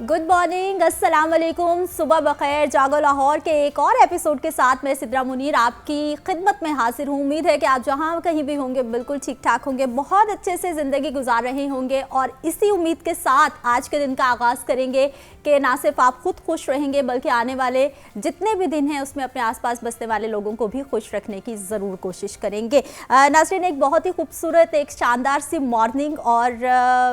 Good morning, अस्सलाम वालेकुम, सुबह बखैर। जागो लाहौर के एक और एपिसोड के साथ मैं सिद्रा मुनीर आपकी खिदमत में हाजिर हूँ। उम्मीद है कि आप जहाँ कहीं भी होंगे बिल्कुल ठीक ठाक होंगे, बहुत अच्छे से ज़िंदगी गुजार रहे होंगे और इसी उम्मीद के साथ आज के दिन का आगाज़ करेंगे कि ना सिर्फ आप खुद खुश रहेंगे बल्कि आने वाले जितने भी दिन हैं उसमें अपने आसपास बसने वाले लोगों को भी खुश रखने की ज़रूर कोशिश करेंगे। नाज़रीन, एक बहुत ही खूबसूरत, एक शानदार सी मॉर्निंग और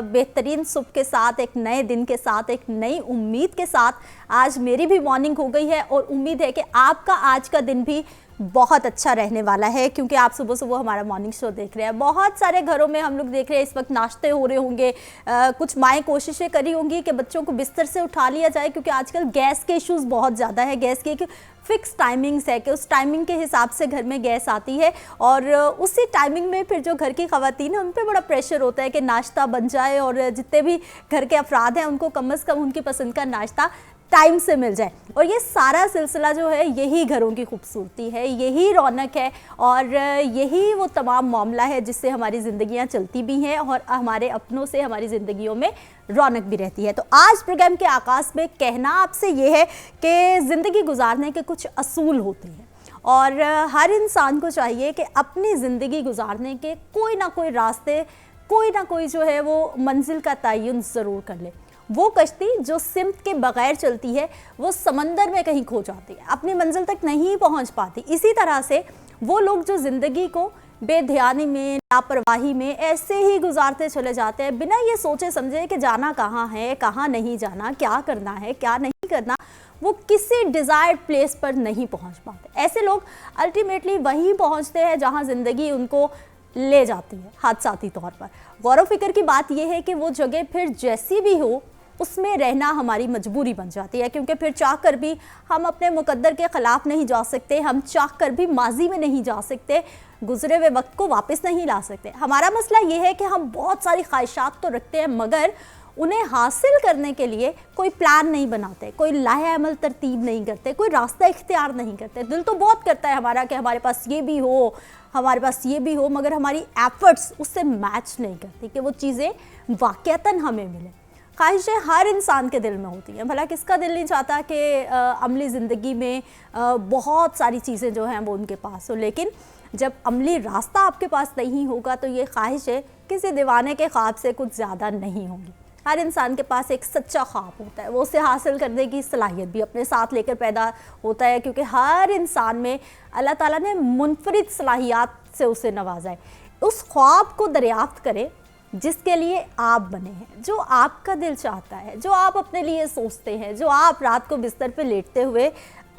बेहतरीन सुबह के साथ, एक नए दिन के साथ, एक नई उम्मीद के साथ आज मेरी भी मॉर्निंग हो गई है और उम्मीद है कि आपका आज का दिन भी बहुत अच्छा रहने वाला है, क्योंकि आप सुबह सुबह हमारा मॉर्निंग शो देख रहे हैं। बहुत सारे घरों में हम लोग देख रहे हैं इस वक्त नाश्ते हो रहे होंगे, कुछ माएँ कोशिशें करी होंगी कि बच्चों को बिस्तर से उठा लिया जाए, क्योंकि आजकल गैस के इश्यूज़ बहुत ज़्यादा है। गैस की एक फिक्स टाइमिंग्स है कि उस टाइमिंग के हिसाब से घर में गैस आती है और उसी टाइमिंग में फिर जो घर की ख़वातीन हैं उन पर बड़ा प्रेशर होता है कि नाश्ता बन जाए और जितने भी घर के अफराद हैं उनको कम से कम उनकी पसंद का नाश्ता टाइम से मिल जाए। और ये सारा सिलसिला जो है यही घरों की खूबसूरती है, यही रौनक है और यही वो तमाम मामला है जिससे हमारी ज़िंदगियां चलती भी हैं और हमारे अपनों से हमारी ज़िंदगियों में रौनक भी रहती है। तो आज प्रोग्राम के आगाज़ में कहना आपसे ये है कि ज़िंदगी गुजारने के कुछ असूल होते हैं और हर इंसान को चाहिए कि अपनी ज़िंदगी गुजारने के कोई ना कोई रास्ते, कोई ना कोई जो है वो मंजिल का तयन ज़रूर कर ले। वो कश्ती जो सिमत के बगैर चलती है वो समंदर में कहीं खो जाती है, अपनी मंजिल तक नहीं पहुंच पाती। इसी तरह से वो लोग जो ज़िंदगी को बेध्यानी में, लापरवाही में ऐसे ही गुजारते चले जाते हैं बिना ये सोचे समझे कि जाना कहाँ है, कहाँ नहीं जाना, क्या करना है, क्या नहीं करना, वो किसी डिज़ायर्ड प्लेस पर नहीं पहुंच पाते। ऐसे लोग अल्टीमेटली वहीं पहुंचते हैं जहां ज़िंदगी उनको ले जाती है हादसाती तौर पर। गौर व फिक्र की बात यह है कि वो जगह फिर जैसी भी हो उसमें रहना हमारी मजबूरी बन जाती है, क्योंकि फिर चाह कर भी हम अपने मुकद्दर के ख़िलाफ़ नहीं जा सकते, हम चाह कर भी माजी में नहीं जा सकते, गुजरे हुए वक्त को वापस नहीं ला सकते। हमारा मसला ये है कि हम बहुत सारी ख्वाहिशात तो रखते हैं मगर उन्हें हासिल करने के लिए कोई प्लान नहीं बनाते, कोई लाहेअमल तरतीब नहीं करते, कोई रास्ता इख्तियार नहीं करते। दिल तो बहुत करता है हमारा कि हमारे पास ये भी हो, हमारे पास ये भी हो, मगर हमारी एफर्ट्स उससे मैच नहीं करती कि वो चीज़ें वाक़यतन हमें मिले। ख्वाहिशें हर इंसान के दिल में होती हैं, भला किसका दिल नहीं चाहता कि अमली ज़िंदगी में बहुत सारी चीज़ें जो हैं वो उनके पास हो, लेकिन जब अमली रास्ता आपके पास नहीं होगा तो ये ख्वाहिशें किसी दीवाने के ख्वाब से कुछ ज़्यादा नहीं होंगी। हर इंसान के पास एक सच्चा ख्वाब होता है, वो उसे हासिल करने की सलाहियत भी अपने साथ लेकर पैदा होता है, क्योंकि हर इंसान में अल्लाह ताला ने मुनफरिद सलाहियात से उसे नवाजा है। उस ख्वाब को दरियाफ्त करें जिसके लिए आप बने हैं, जो आपका दिल चाहता है, जो आप अपने लिए सोचते हैं, जो आप रात को बिस्तर पे लेटते हुए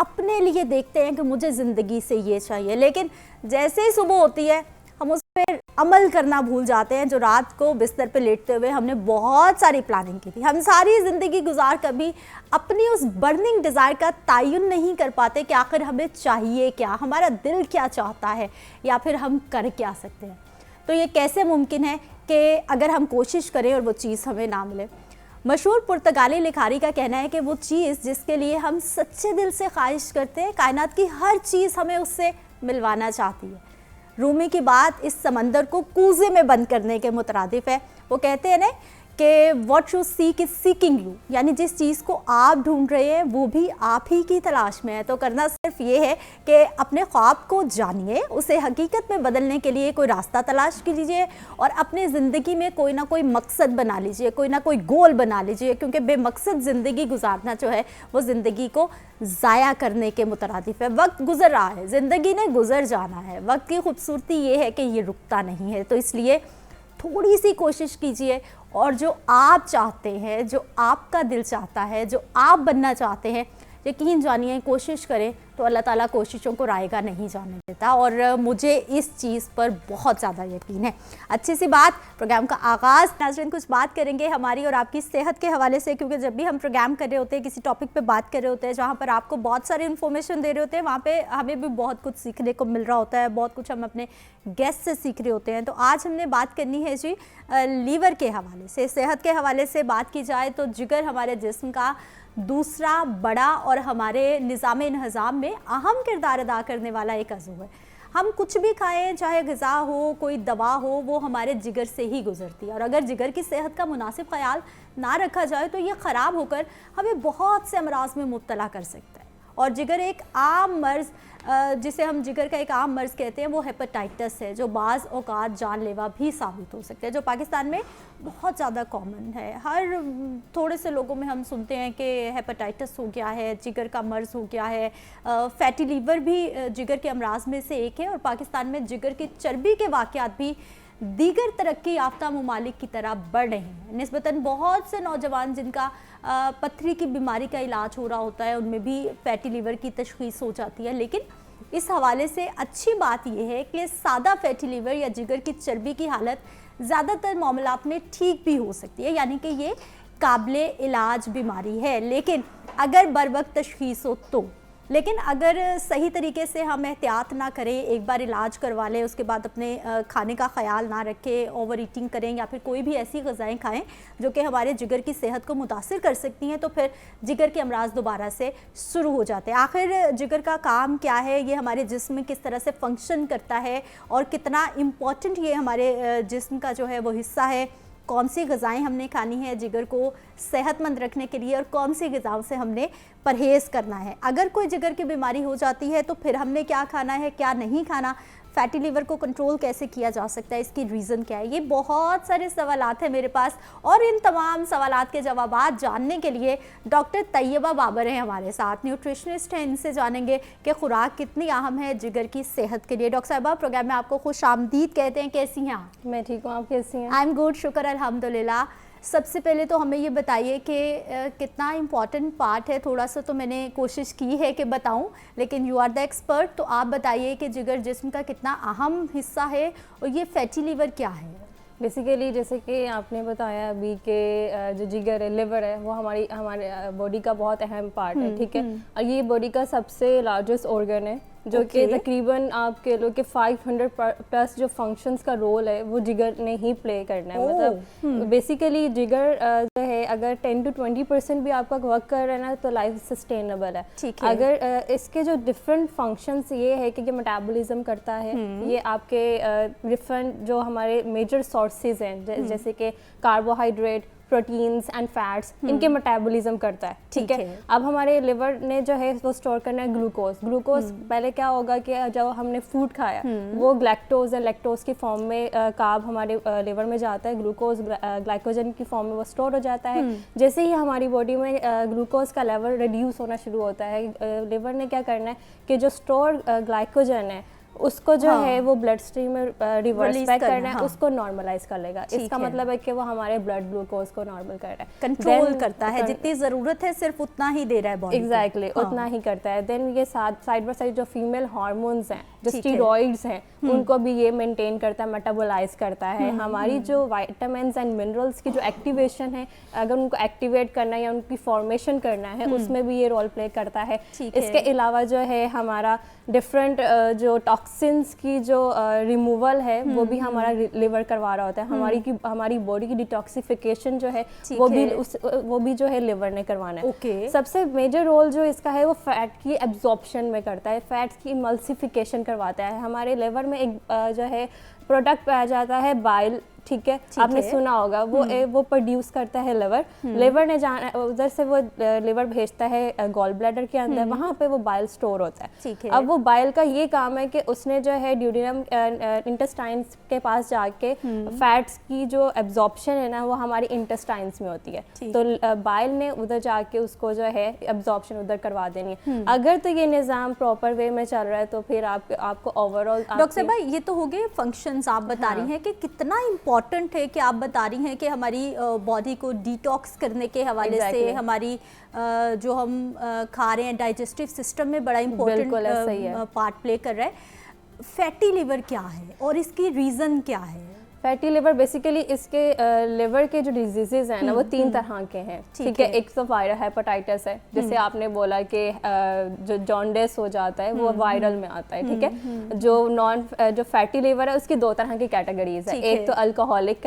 अपने लिए देखते हैं कि मुझे ज़िंदगी से ये चाहिए, लेकिन जैसे ही सुबह होती है हम उस पर अमल करना भूल जाते हैं। जो रात को बिस्तर पे लेटते हुए हमने बहुत सारी प्लानिंग की थी, हम सारी ज़िंदगी गुजार कभी अपनी उस बर्निंग डिज़ायर का तयन नहीं कर पाते कि आखिर हमें चाहिए क्या, हमारा दिल क्या चाहता है या फिर हम कर क्या सकते हैं। तो ये कैसे मुमकिन है कि अगर हम कोशिश करें और वो चीज़ हमें ना मिले। मशहूर पुर्तगाली लिखारी का कहना है कि वो चीज़ जिसके लिए हम सच्चे दिल से ख्वाहिश करते हैं, कायनात की हर चीज़ हमें उससे मिलवाना चाहती है। रूमी की बात इस समंदर को कूजे में बंद करने के मुतरादिफ है। वो कहते हैं ना कि what you seek is seeking you, यानी जिस चीज़ को आप ढूंढ रहे हैं वो भी आप ही की तलाश में है। तो करना सिर्फ ये है कि अपने ख्वाब को जानिए, उसे हकीकत में बदलने के लिए कोई रास्ता तलाश कीजिए और अपने ज़िंदगी में कोई ना कोई मकसद बना लीजिए, कोई ना कोई गोल बना लीजिए, क्योंकि बेमकसद ज़िंदगी गुजारना जो है वो ज़िंदगी को ज़ाया करने के मुतरादिफ है। वक्त गुजर रहा है, ज़िंदगी ने गुजर जाना है। वक्त की खूबसूरती ये है कि ये रुकता नहीं है, तो इसलिए थोड़ी सी कोशिश कीजिए और जो आप चाहते हैं, जो आपका दिल चाहता है, जो आप बनना चाहते हैं, यकीन जानिए कोशिश करें तो अल्लाह ताला कोशिशों को रायगा नहीं जाने देता और मुझे इस चीज़ पर बहुत ज़्यादा यकीन है। अच्छी सी बात, प्रोग्राम का आगाज़ नाज़रीन कुछ बात करेंगे हमारी और आपकी सेहत के हवाले से, क्योंकि जब भी हम प्रोग्राम कर रहे होते हैं, किसी टॉपिक पे बात कर रहे होते हैं जहाँ पर आपको बहुत सारी इन्फॉर्मेशन दे रहे होते हैं, वहाँ पे हमें भी बहुत कुछ सीखने को मिल रहा होता है, बहुत कुछ हम अपने गेस्ट से सीख रहे होते हैं। तो आज हमने बात करनी है जी लीवर के हवाले से। सेहत के हवाले से बात की जाए तो जिगर हमारे जिस्म का दूसरा बड़ा और हमारे निज़ाम-ए-इंतज़ाम में अहम किरदार अदा करने वाला एक अज़ू है। हम कुछ भी खाएं, चाहे ग़िज़ा हो, कोई दवा हो, वो हमारे जिगर से ही गुजरती है। और अगर जिगर की सेहत का मुनासिब ख्याल ना रखा जाए तो ये ख़राब होकर हमें बहुत से अमराज में मुब्तला कर सकता है। और जिगर एक आम मर्ज़, जिसे हम जिगर का एक आम मर्ज़ कहते हैं, वो हेपेटाइटिस है, जो बाज़ औक़ात जानलेवा भी साबित हो सकते हैं, जो पाकिस्तान में बहुत ज़्यादा कॉमन है। हर थोड़े से लोगों में हम सुनते हैं कि हेपेटाइटिस हो गया है, जिगर का मर्ज़ हो गया है। फैटी लीवर भी जिगर के अमराज में से एक है। और पाकिस्तान में जिगर की चर्बी के वाक़यात भी दीगर तरक्की याफ्ता ममालिक की तरह बढ़ रहे हैं। निस्बतन बहुत से नौजवान जिनका पथरी की बीमारी का इलाज हो रहा होता है, उनमें भी फैटी लीवर की तशख़ीस हो जाती है। लेकिन इस हवाले से अच्छी बात यह है कि सादा फैटी लीवर या जिगर की चर्बी की हालत ज़्यादातर मामलात में ठीक भी हो सकती है, यानी कि ये काबिले इलाज बीमारी है, लेकिन अगर बर वक्त तशख़ीस हो तो। लेकिन अगर सही तरीके से हम एहतियात ना करें, एक बार इलाज करवा लें, उसके बाद अपने खाने का ख्याल ना रखें, ओवर ईटिंग करें या फिर कोई भी ऐसी ग़िज़ाएँ खाएं जो कि हमारे जिगर की सेहत को मुतासिर कर सकती हैं, तो फिर जिगर के अमराज दोबारा से शुरू हो जाते हैं। आखिर जिगर का काम क्या है, ये हमारे जिस्म में किस तरह से फंक्शन करता है और कितना इम्पॉर्टेंट ये हमारे जिस्म का जो है वो हिस्सा है, कौन सी ग़िज़ाएँ हमने खानी है जिगर को सेहतमंद रखने के लिए और कौन सी ग़िज़ाओं से हमने परहेज़ करना है। अगर कोई जिगर की बीमारी हो जाती है तो फिर हमने क्या खाना है, क्या नहीं खाना, फैटी लीवर को कंट्रोल कैसे किया जा सकता है, इसकी रीज़न क्या है। ये बहुत सारे सवालात हैं मेरे पास और इन तमाम सवालात के जवाबात जानने के लिए डॉक्टर तैयबा बाबर हैं हमारे साथ, न्यूट्रिशनिस्ट हैं। इनसे जानेंगे कि खुराक कितनी अहम है जिगर की सेहत के लिए। डॉक्टर साहिबा, प्रोग्राम में आपको खुशामदीद कहते हैं। कैसी हैं आप? मैं ठीक हूँ, आप कैसी हैं? आई एम गुड, शुक्र अल्हम्दुलिल्लाह। सबसे पहले तो हमें ये बताइए कि कितना इम्पॉर्टेंट पार्ट है, थोड़ा सा तो मैंने कोशिश की है कि बताऊं, लेकिन यू आर द एक्सपर्ट, तो आप बताइए कि जिगर जिस्म का कितना अहम हिस्सा है और ये फैटी लीवर क्या है? बेसिकली जैसे कि आपने बताया अभी के जो जिगर है, लिवर है, वो हमारे बॉडी का बहुत अहम पार्ट है, ठीक है। और ये बॉडी का सबसे लार्जेस्ट ऑर्गन है, जो कि तकरीबन आप कह लो कि 500 प्लस जो फंक्शंस का रोल है वो जिगर ने ही प्ले करना है। मतलब बेसिकली जिगर जो है अगर 10 to 20% भी आपका वर्क कर रहा है ना तो लाइफ सस्टेनेबल है। अगर इसके जो डिफरेंट फंक्शंस ये है कि मेटाबॉलिज्म करता है, ये आपके डिफरेंट जो हमारे मेजर सोर्सेज हैं जैसे कि कार्बोहाइड्रेट, प्रोटीन्स एंड फैट्स, इनके मेटाबॉलिज्म करता है, ठीक है। अब हमारे लिवर ने जो है वो स्टोर करना है ग्लूकोज। पहले क्या होगा कि जब हमने फूड खाया वो ग्लैक्टोज या लैक्टोज की फॉर्म में कार्ब हमारे लिवर में जाता है, ग्लूकोज ग्लाइकोजन की फॉर्म में वो स्टोर हो जाता है। जैसे ही हमारी बॉडी में ग्लूकोज का लेवल रिड्यूस होना शुरू होता है, लिवर ने क्या करना है कि जो स्टोर ग्लाइकोजन है उसको जो है वो ब्लड स्ट्रीम में रिवर्स बैक करना है, उसको नॉर्मलाइज कर लेगा। इसका मतलब है कि वो हमारे ब्लड ग्लूकोज को नॉर्मल कर रहा है, कंट्रोल करता है, जितनी ज़रूरत है सिर्फ उतना ही दे रहा है बॉडी। एग्जैक्टली, उतना ही करता है। देन ये साइड बाय साइड जो फीमेल हार्मोन्स हैं, जो स्टेरॉइड्स हैं, उनको भी ये मेंटेन करता है, मेटाबोलाइज करता है। हमारी जो विटामिन्स एंड मिनरल्स की जो एक्टिवेशन है, अगर उनको एक्टिवेट करना है या उनकी फॉर्मेशन करना है, उसमें भी ये रोल प्ले करता है। इसके अलावा जो है हमारा डिफरेंट जो टॉक्सिन्स की जो रिमूवल है वो भी हमारा लिवर करवा रहा होता है। हमारी बॉडी की डिटॉक्सिफिकेशन जो है वो भी जो है लिवर ने करवाना है। सबसे मेजर रोल जो इसका है वो फैट की एब्जॉर्प्शन में करता है, फैट्स की इमल्सिफिकेशन करवाता है। हमारे लिवर में एक जो है प्रोडक्ट पाया जाता है बाइल, ठीक है, आपने सुना होगा, वो प्रोड्यूस करता है लिवर ने जाना उधर से वो लिवर भेजता है गॉल ब्लैडर के अंदर, वहाँ पे वो बाइल स्टोर होता है। अब वो बाइल का ये काम है कि उसने जो है ड्यूडिनम इंटेस्टाइन्स के पास जाके फैट्स की जो एब्जॉर्प्शन है ना वो हमारी इंटेस्टाइन्स में होती है, तो बाइल ने उधर जाके उसको जो है एब्जॉर्प्शन उधर करवा देनी है। अगर तो ये निज़ाम प्रॉपर वे में चल रहा है तो फिर आपको ओवरऑल। डॉक्टर भाई, ये तो हो गए फंक्शंस आप बता रही हैं कि कितना इम्पोर्टेंट है कि आप बता रही हैं कि हमारी बॉडी को डिटॉक्स करने के हवाले से हमारी जो हम खा रहे हैं डाइजेस्टिव सिस्टम में बड़ा इम्पोर्टेंट पार्ट प्ले कर रहा है। फैटी लिवर क्या है और इसकी रीज़न क्या है? फैटी लिवर बेसिकली इसके लिवर के जो डिजीजेज हैं ना वो 3 तरह के हैं, ठीक है। एक तो वायरल हेपेटाइटिस है, जैसे आपने बोला कि जो जॉन्डिस हो जाता है वो वायरल में आता है, ठीक है। जो फैटी लिवर है उसकी 2 तरह की कैटेगरीज है, एक तो अल्कोहलिक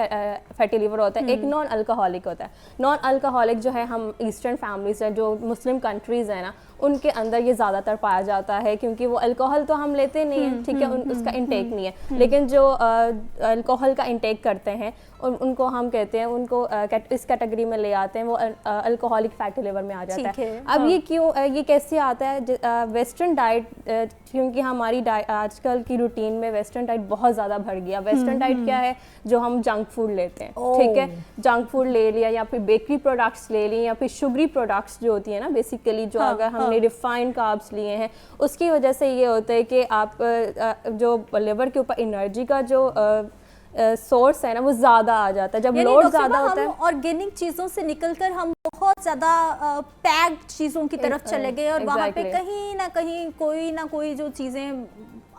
फैटी लिवर होता है, एक नॉन अल्कोहलिक होता है। नॉन अल्कोहलिक जो है हम ईस्टर्न फैमिलीज है, जो मुस्लिम कंट्रीज है ना उनके अंदर ये ज़्यादातर पाया जाता है, क्योंकि वो अल्कोहल तो हम लेते नहीं हैं, ठीक है, उसका इंटेक नहीं है, लेकिन जो अल्कोहल का इंटेक करते हैं उनको हम कहते हैं, उनको इस कैटेगरी में ले आते हैं, वो अल्कोहलिक फैटी लिवर में आ जाता है। अब ये क्यों, ये कैसे आता है? वेस्टर्न डाइट, क्योंकि हमारी आजकल की रूटीन में वेस्टर्न डाइट बहुत ज़्यादा भर गया। वेस्टर्न डाइट क्या है? जो हम जंक फूड लेते हैं, ठीक है, जंक फूड ले लिया, या फिर बेकरी प्रोडक्ट्स ले लिए, या फिर शुगरी प्रोडक्ट्स जो होती है ना बेसिकली, जो अगर हमने रिफाइंड कार्ब्स लिए हैं, उसकी वजह से ये होता है कि आप जो लिवर के ऊपर एनर्जी का जो सोर्स है ना वो ज़्यादा आ जाता है। जब लोड ज़्यादा होता है, ऑर्गेनिक चीज़ों से निकलकर हम बहुत ज़्यादा पैक्ड चीज़ों की तरफ चले गए, और वहाँ पे कहीं ना कोई जो चीज़ें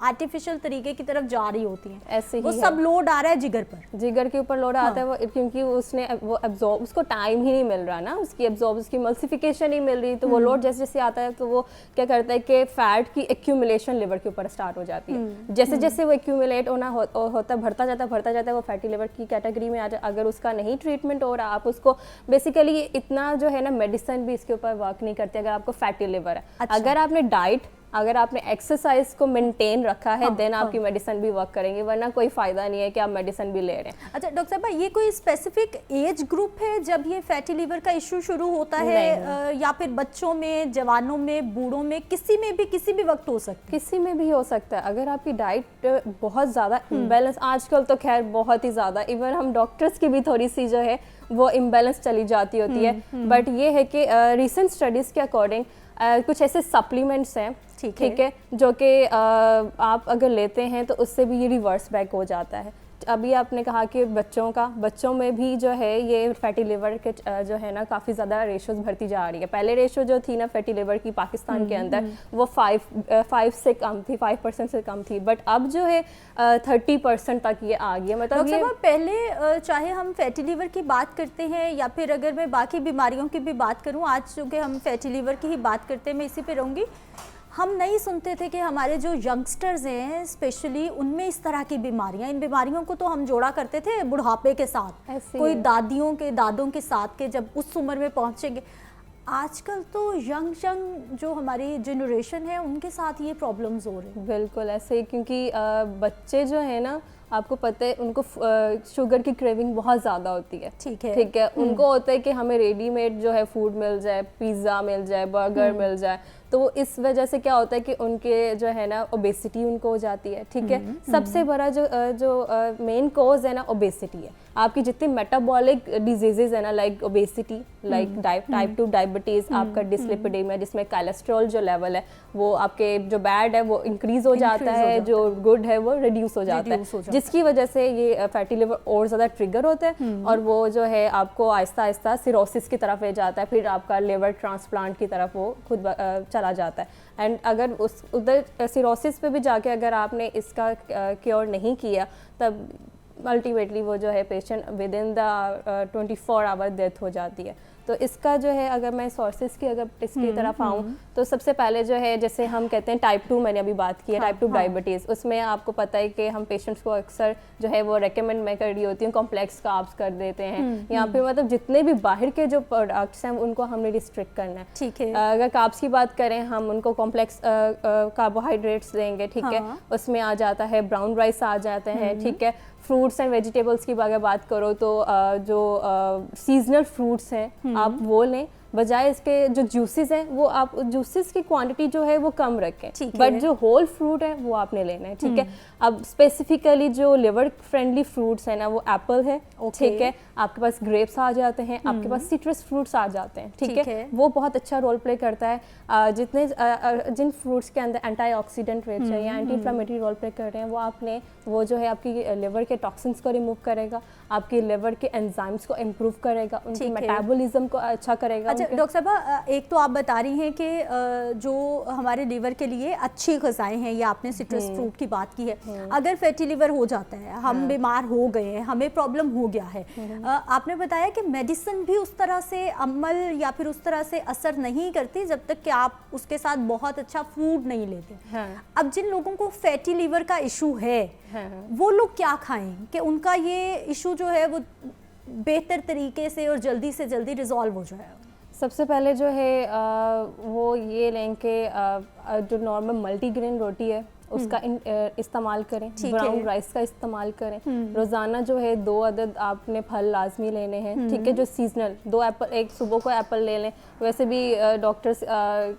आर्टिफिशियल तरीके की तरफ जा रही होती हैं, ऐसे ही वो सब लोड आ रहा है जिगर पर, जिगर के ऊपर लोड आता है वो, क्योंकि उसने वो एब्जॉर्ब, उसको टाइम ही नहीं मिल रहा ना, उसकी एब्जॉर्ब, उसकी मल्सिफिकेशन नहीं मिल रही, तो वो लोड जैसे जैसे आता है तो वो क्या करता है कि फैट की एक्यूमुलेशन लिवर के ऊपर स्टार्ट हो जाती है। जैसे जैसे वो एक्यूमुलेट होता भरता जाता है, वो फैटी लिवर की कैटेगरी में आ जाए। अगर उसका नहीं ट्रीटमेंट हो रहा, आप उसको बेसिकली इतना जो है ना मेडिसिन भी इसके ऊपर वर्क नहीं करती अगर आपको फैटी लिवर है। अगर आपने डाइट, अगर आपने एक्सरसाइज को मेंटेन रखा है, देन आपकी मेडिसिन भी वर्क करेंगे, वरना कोई फायदा नहीं है कि आप मेडिसिन भी ले रहे हैं। अच्छा डॉक्टर साहब, ये कोई स्पेसिफिक एज ग्रुप है जब ये फैटी लीवर का इशू शुरू होता है, या फिर बच्चों में, जवानों में, बूढ़ों में, किसी में भी किसी भी वक्त हो सकता है? किसी में भी हो सकता है। अगर आपकी डाइट बहुत ज़्यादा इम्बैलेंस, आजकल तो खैर बहुत ही ज़्यादा, इवन हम डॉक्टर्स की भी थोड़ी सी जो है वो इम्बैलेंस चली जाती होती है, बट ये है कि रिसेंट स्टडीज़ के अकॉर्डिंग कुछ ऐसे सप्लीमेंट्स हैं, ठीक है, जो कि आप अगर लेते हैं तो उससे भी ये रिवर्स बैक हो जाता है। अभी आपने कहा कि बच्चों में भी जो है ये फैटी लिवर के जो है ना काफ़ी ज़्यादा रेशोज भरती जा रही है। पहले रेशो जो थी ना फैटी लिवर की पाकिस्तान के अंदर वो 5 से कम थी, 5% से कम थी, बट अब जो है 30% तक ये आ गई है। मतलब ये पहले चाहे हम फैटी लिवर की बात करते हैं या फिर अगर मैं बाकी बीमारियों की भी बात करूं, आज चूँकि हम फैटी लिवर की ही बात करते हैं, मैं इसी पे रहूँगी, हम नहीं सुनते थे कि हमारे जो यंगस्टर्स हैं स्पेशली उनमें इस तरह की बीमारियां, इन बीमारियों को तो हम जोड़ा करते थे बुढ़ापे के साथ, कोई दादियों के दादों के साथ के जब उस उम्र में पहुंचेंगे। आजकल तो यंग जो हमारी जनरेशन है उनके साथ ये प्रॉब्लम्स हो रही हैं। बिल्कुल ऐसे ही, क्योंकि बच्चे जो है ना, आपको पता है उनको शुगर की क्रेविंग बहुत ज़्यादा होती है, ठीक है, उनको होता है कि हमें रेडीमेड जो है फूड मिल जाए, पिज़्ज़ा मिल जाए, बर्गर मिल जाए, तो इस वजह से क्या होता है कि उनके जो है ना ओबेसिटी उनको हो जाती है, ठीक है। सबसे बड़ा जो मेन कॉज है ना ओबेसिटी है। आपकी जितनी मेटाबॉलिक डिजीजेज है ना, like obesity, like type 2 diabetes, आपका डिस्लिपिडेमिया जिसमें कोलेस्ट्रॉल जो लेवल है वो आपके जो बैड है वो इंक्रीज हो जाता है, जो गुड है वो रिड्यूस हो जाता है, जिसकी वजह से ये फैटी लिवर और ज़्यादा ट्रिगर होता है, और वो जो है आपको आहिस्ता आहिस्ता सिरोसिस की तरफ ले जाता है, फिर आपका लिवर ट्रांसप्लांट की तरफ वो खुद चला जाता है। एंड अगर उधर सिरोसिस पे भी जाके अगर आपने इसका क्योर नहीं किया, तब अल्टीमेटली वो जो है patient within the 24 hour death हो जाती है। तो इसका जो है, अगर मैं सोर्सेज की अगर इसकी तरफ आऊँ तो सबसे पहले जो है, जैसे हम कहते हैं टाइप 2, मैंने अभी बात की है, टाइप 2 डायबिटीज़, उसमें आपको पता है कि हम पेशेंट्स को अक्सर जो है वो रेकमेंड मैं कर रही होती हूँ कॉम्प्लेक्स कार्ब्स कर देते हैं, यहाँ पे मतलब जितने भी बाहर के जो प्रोडक्ट्स हैं उनको हमने रिस्ट्रिक्ट करना है, ठीक है। अगर कार्ब्स की बात करें, हम उनको कॉम्प्लेक्स कार्बोहाइड्रेट्स देंगे, ठीक है, उसमें आ जाता है ब्राउन राइस आ जाते हैं, ठीक है। फ्रूट्स एंड वेजिटेबल्स की अगर बात करो तो जो सीजनल फ्रूट्स हैं आप वो लें, बजाय इसके जो जूसेस हैं वो आप जूसेस की क्वांटिटी जो है वो कम रखें, बट जो होल फ्रूट है वो आपने लेना है, ठीक है। अब स्पेसिफिकली जो लिवर फ्रेंडली फ्रूट्स है ना वो एप्पल है, ठीक है, आपके पास ग्रेप्स आ जाते हैं, आपके पास सिट्रस फ्रूट्स आ जाते हैं, ठीक है, वो बहुत अच्छा रोल प्ले करता है। जिन फ्रूट्स के अंदर एंटीऑक्सीडेंट रेट्स है या एंटी इन्फ्लेमेटरी रोल प्ले कर रहे हैं, वो आपने वो जो है आपकी लिवर के टॉक्सिन्स को रिमूव करेगा, आपकी लिवर के एंजाइम्स को इम्प्रूव करेगा, उनके मेटाबॉलिज्म को अच्छा करेगा। अच्छा डॉक्टर साहब, एक तो आप बता रही हैं कि जो हमारे लीवर के लिए अच्छी ग़िज़ाएं हैं, या आपने सिट्रस फ्रूट की बात की है, अगर फैटी लिवर हो जाता है, हम बीमार हो गए हैं, हमें प्रॉब्लम हो गया है, आपने बताया कि मेडिसिन भी उस तरह से अमल या फिर उस तरह से असर नहीं करती जब तक कि आप उसके साथ बहुत अच्छा फूड नहीं लेते। अब जिन लोगों को फैटी लिवर का इशू है, वो लोग क्या खाएं कि उनका ये इशू जो है वो बेहतर तरीके से और जल्दी से जल्दी रिजॉल्व हो जाए? सबसे पहले जो है वो ये लें कि जो नॉर्मल मल्टीग्रेन रोटी है उसका इस्तेमाल करें, ब्राउन राइस का इस्तेमाल करें। रोज़ाना जो है 2 अदद आपने फल लाजमी लेने हैं, ठीक है, जो सीजनल 2 एप्पल, एक सुबह को एप्पल ले लें। वैसे भी डॉक्टर्स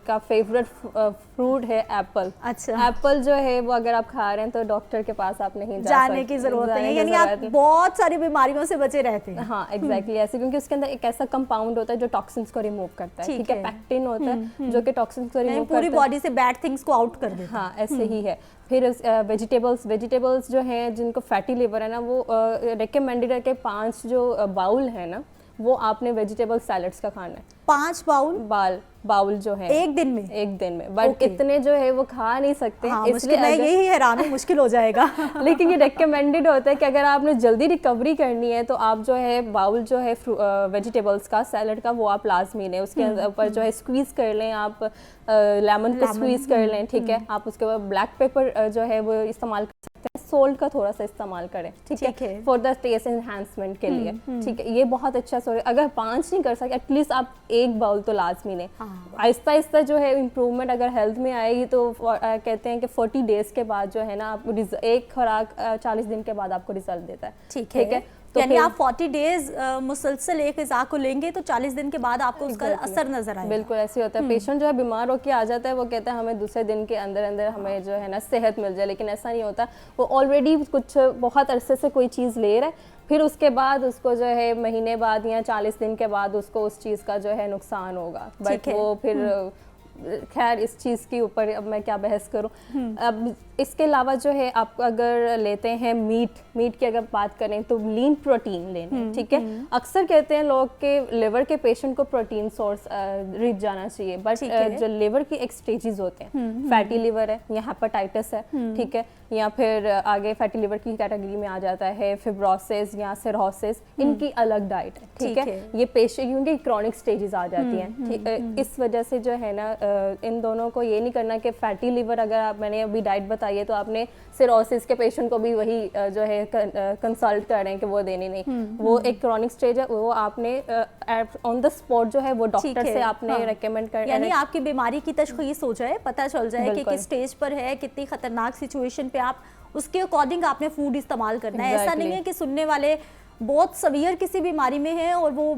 का फेवरेट फ्रूट है एप्पल। अच्छा, एप्पल जो है वो अगर आप खा रहे हैं तो डॉक्टर के पास आप नहीं जाने की जरूरत नहीं, यानी आप बहुत सारी बीमारियों से बचे रहते हैं। हाँ एग्जैक्टली ऐसे, क्योंकि उसके अंदर एक ऐसा कंपाउंड होता है जो टॉक्सिन्स को रिमूव करता है, ठीक है, पैक्टिन होता है जो कि टॉक्सिन्स को रिमूव करता है, पूरी बॉडी से बैड थिंग्स को आउट कर देता है। हाँ ऐसे ही है। फिर वेजिटेबल्स जो हैं जिनको फैटी लिवर है ना, वो रिकमेंडेड है कि 5 जो बाउल है ना वो आपने वेजिटेबल सैलड्स का खाना है। 5 बाउल जो है एक दिन में बट इतने जो है वो खा नहीं सकते। हाँ, इसलिए मैं यही हैरान हूँ, मुश्किल हो जाएगा। लेकिन ये रिकमेंडेड होता है कि अगर आपने जल्दी रिकवरी करनी है तो आप जो है बाउल जो है वेजिटेबल्स का सैलड का वो आप लाजमी लें। उसके ऊपर जो है स्क्वीज कर लें आप, लेमन को स्क्वीज कर लें, ठीक है। आप उसके बाद ब्लैक पेपर जो है वो इस्तेमाल कर सकते हैं, सोल्ट का थोड़ा सा इस्तेमाल करें, ठीक है, फॉर द टेस्ट एनहांसमेंट के लिए, ठीक है। ये बहुत अच्छा सोल्ट, अगर 5 नहीं कर सकते एटलीस्ट आप 1 बाउल तो लाजमी लें। आहिस्ता आहिस्ता जो है इम्प्रूवमेंट अगर हेल्थ में आएगी तो कहते हैं कि 40 डेज के बाद जो है ना आप एक खुराक 40 दिन के बाद आपको रिजल्ट देता है, ठीक है। तो यानी आप 40 डेज मुसलसल एक ग़िज़ा को लेंगे तो 40 दिन के बाद आपको उसका असर नजर आएगा। बिल्कुल ऐसे होता है। पेशेंट जो है बीमार होकर आ जाता है, वो कहता है हमें दूसरे दिन के अंदर अंदर हमें जो है ना सेहत मिल जाए, लेकिन ऐसा नहीं होता। वो ऑलरेडी कुछ बहुत अरसे से कोई चीज़ ले रहा है, फिर उसके बाद उसको जो है महीने बाद या 40 दिन के बाद उसको उस चीज़ का जो है नुकसान होगा। बट वो फिर खैर इस चीज़ के ऊपर अब मैं क्या बहस करूं। अब इसके अलावा जो है आप अगर लेते हैं मीट की अगर बात करें तो लीन प्रोटीन लेना, ठीक है। अक्सर कहते हैं लोग के लिवर के पेशेंट को प्रोटीन सोर्स रिच जाना चाहिए, बट जो लिवर की एक स्टेजेस होते हैं, फैटी लिवर है या हेपेटाइटिस है, ठीक है, या फिर आगे फैटी लिवर की कैटेगरी में आ जाता है फिब्रोसिस या सिरोसिस, इनकी अलग डाइट है, ठीक है। ये पेशेंट क्योंकि क्रॉनिक स्टेजेस आ जाती हैं, ठीक, इस वजह से जो है ना इन दोनों को ये नहीं करना कि फैटी लिवर अगर आप, मैंने अभी डाइट बताई है तो आपने सिरोसिस के पेशेंट को भी वही जो है कंसल्ट कर रहे हैं कि वो देनी नहीं, वो एक क्रॉनिक स्टेज है, वो आपने ऑन द स्पॉट जो है वो डॉक्टर से आपने रेकमेंड कर, यानी आपकी बीमारी की तशखीस हो जाए, पता चल जाए कि किस स्टेज पर है, कितनी खतरनाक सिचुएशन पे आप उसके अकॉर्डिंग आपने फूड इस्तेमाल करना है। ऐसा नहीं है कि सुनने वाले बहुत सवियर किसी बीमारी में है और वो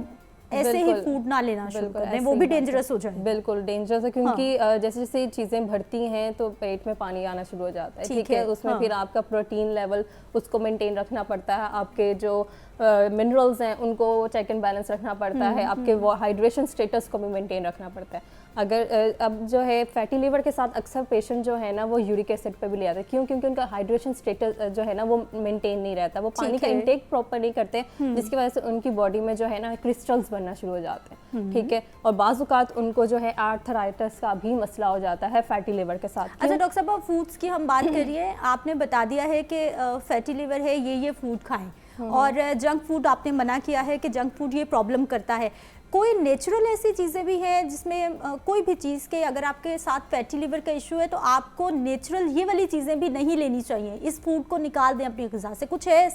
ऐसे ही फूड ना लेना शुरू कर दें, वो भी डेंजरस हो जाए। बिल्कुल डेंजरस है, क्योंकि जैसे जैसे चीज़ें बढ़ती हैं तो पेट में पानी आना शुरू हो जाता है, ठीक है। उसमें फिर आपका प्रोटीन लेवल उसको मेंटेन रखना पड़ता है, आपके जो मिनरल्स हैं उनको चेक एंड बैलेंस रखना पड़ता है, आपके वो हाइड्रेशन स्टेटस को भी मेंटेन रखना पड़ता है। अगर अब जो है फैटी लिवर के साथ अक्सर पेशेंट जो है ना वो यूरिक एसिड पे भी ले आते हैं, क्यों? क्योंकि उनका हाइड्रेशन स्टेटस जो है ना वो मेंटेन नहीं रहता, वो पानी का इंटेक प्रॉपर नहीं करते, जिसकी वजह से उनकी बॉडी में जो है ना क्रिस्टल्स बनना शुरू हो जाते हैं, ठीक है। और बाज़-औक़ात उनको जो है आर्थराइटिस का भी मसला हो जाता है फैटी लिवर के साथ। अच्छा डॉक्टर साहब, फूड्स की हम बात करिए, आपने बता दिया है कि फैटी लिवर है ये फूड खाएं, और जंक फूड आपने मना किया है कि जंक फूड ये प्रॉब्लम करता है। कोई नेचुरल ऐसी चीज़ें भी हैं जिसमें कोई भी चीज़ के अगर आपके साथ फैटी लिवर का इशू है तो आपको नेचुरल ये वाली चीज़ें भी नहीं लेनी चाहिए, इस फूड को निकाल दें अपनी ग़िज़ा से, कुछ है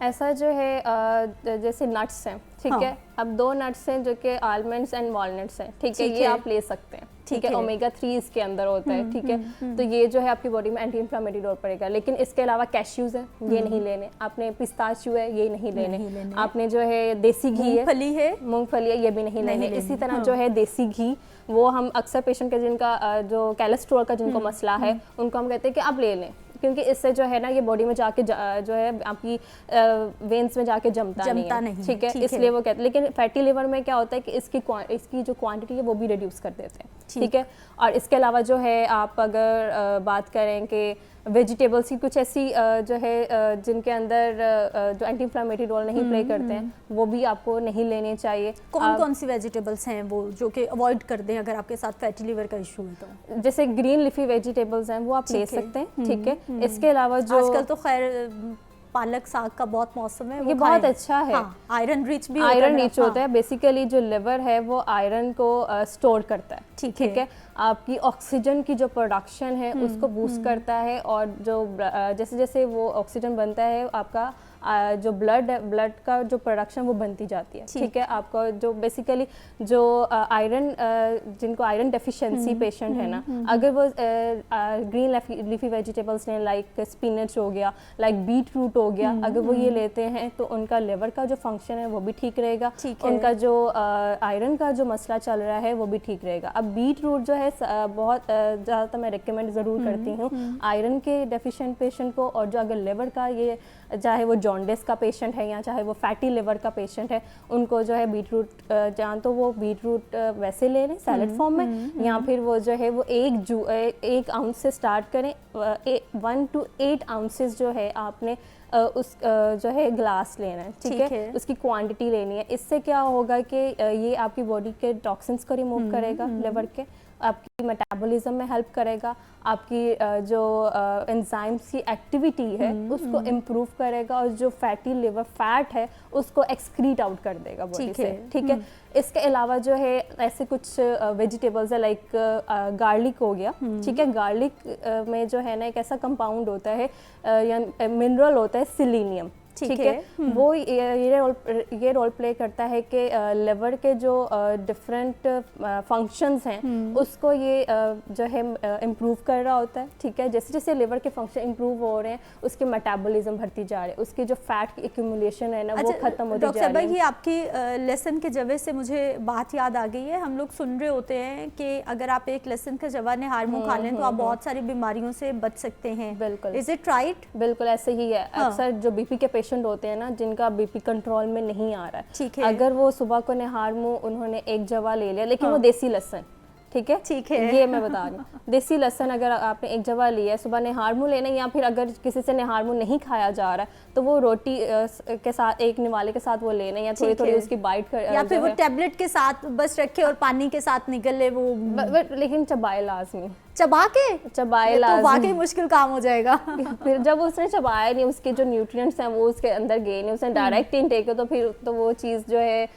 ऐसा जो है जैसे नट्स हैं, ठीक है। अब 2 नट्स हैं जो कि आलमंड्स एंड वॉलनट्स हैं, ठीक है, ये आप ले सकते हैं, ठीक है। ओमेगा 3 इसके अंदर होता है, ठीक है। तो ये जो है आपकी बॉडी में एंटी इंफ्लेमेटरी रोल पड़ेगा। लेकिन इसके अलावा कैश्यूज है, ये नहीं लेने, आपने पिस्ताचियो है, ये नहीं लेने, आपने जो है देसी घी है, मूंगफली है, ये भी नहीं लेने। इसी तरह जो है देसी घी, वो हम अक्सर पेशेंट के जिनका जो कोलेस्ट्रॉल का जिनको मसला है उनको हम कहते हैं कि आप ले लें, क्योंकि इससे जो है ना ये बॉडी में जाके जो है आपकी वेन्स में जाके जमता नहीं, ठीक है, इसलिए वो कहते हैं। लेकिन फैटी लिवर में क्या होता है कि इसकी जो क्वांटिटी है वो भी रिड्यूस कर देते हैं, ठीक है। और इसके अलावा जो है आप अगर बात करें कि वेजिटेबल्स की कुछ ऐसी जो है जिनके अंदर जो एंटी इंफ्लेमेटरी रोल नहीं प्ले करते हैं, वो भी आपको नहीं लेने चाहिए। कौन सी वेजिटेबल्स हैं वो जो कि अवॉइड कर दें अगर आपके साथ फैटी लिवर का इशू है तो? जैसे ग्रीन लीफी वेजिटेबल्स हैं वो आप ले सकते हैं, ठीक है। इसके अलावा जो आजकल तो खैर पालक साग का बहुत मौसम है, ये बहुत अच्छा है, आयरन रिच भी होता है। बेसिकली जो लिवर है वो आयरन को स्टोर करता है, ठीक है। आपकी ऑक्सीजन की जो प्रोडक्शन है उसको बूस्ट करता है, और जो जैसे जैसे वो ऑक्सीजन बनता है आपका जो ब्लड का जो प्रोडक्शन वो बनती जाती है, ठीक है। आपको जो बेसिकली जो आयरन जिनको आयरन डेफिशिएंसी पेशेंट है ना, अगर वो ग्रीन लीफी वेजिटेबल्स ने लाइक स्पिनच हो गया, लाइक बीट रूट हो गया, अगर वो ये लेते हैं तो उनका लिवर का जो फंक्शन है वो भी ठीक रहेगा, उनका जो आयरन का जो मसला चल रहा है वो भी ठीक रहेगा। अब बीट रूट जो है बहुत ज़्यादातर मैं रिकमेंड ज़रूर करती हूँ आयरन के डेफिशिएंट पेशेंट को, और जो अगर लिवर का ये चाहे वो जॉन्डिस का पेशेंट है या चाहे वो फैटी लिवर का पेशेंट है, उनको जो है बीट रूट जान तो वो बीट रूट वैसे ले लें सैलेड फॉर्म में, या फिर वो जो है वो 1 आउंस से स्टार्ट करें, 1 to 8 आउंसेस जो है आपने उस जो है ग्लास लेना है, ठीक है, उसकी क्वांटिटी लेनी है। इससे क्या होगा कि ये आपकी बॉडी के टॉक्सिन्स को रिमूव करेगा, लिवर के, आपकी मेटाबॉलिज्म में हेल्प करेगा, आपकी जो एंजाइम्स की एक्टिविटी है उसको इम्प्रूव करेगा, और जो फैटी लिवर फैट है उसको एक्सक्रीट आउट कर देगा बॉडी से, ठीक है। इसके अलावा जो है ऐसे कुछ वेजिटेबल्स है लाइक गार्लिक हो गया, ठीक है। गार्लिक में जो है ना एक ऐसा कंपाउंड होता है या मिनरल होता है सिलीनियम, ठीक है। वो ये रोल प्ले करता है कि लिवर के जो डिफरेंट फंक्शंस हैं उसको ये जो है इम्प्रूव कर रहा होता है, ठीक है। जैसे जैसे लिवर के फंक्शन इम्प्रूव हो रहे हैं उसके मेटाबॉलिज्म बढ़ती जा रही है, उसकी जो फैट की एक्यूमुलेशन है ना वो खत्म होती जा रही है। डॉक्टर साहब, ये आपकी लेसन के जगह से मुझे बात याद आ गई है। हम लोग सुन रहे होते हैं कि अगर आप एक लेसन के जगह ने हार्मोन खा लें तो आप बहुत सारी बीमारियों से बच सकते हैं। बिल्कुल, इज इट राइट? बिल्कुल ऐसे ही है। अक्सर जो बीपी के पेशेंट होते हैं ना जिनका बीपी कंट्रोल में नहीं आ रहा है, ठीक है, अगर वो सुबह को निहार मुंह उन्होंने एक जवा ले लिया, लेकिन वो देसी लहसुन, ठीक है, ठीक है, ये मैं बता रही हूँ, देसी लहसुन अगर आपने एक जवा लिया है, सुबह निहार मुंह लेना, या फिर अगर किसी से निहार मुंह नहीं खाया जा रहा है तो वो रोटी के साथ एक निवाले के साथ वो लेना, या थोड़ी थोड़ी उसकी बाइट कर, या फिर वो टैबलेट के साथ बस रखे और पानी के साथ निकल ले वो, लेकिन चबाए लाजमी, चबाए लाजमी, तो वाकई मुश्किल काम हो जाएगा। फिर जब उसने चबाया नहीं, उसके जो न्यूट्रिएंट्स हैं वो उसके अंदर गए नहीं, उसने डायरेक्ट इनटेक, तो फिर तो वो चीज़ जो है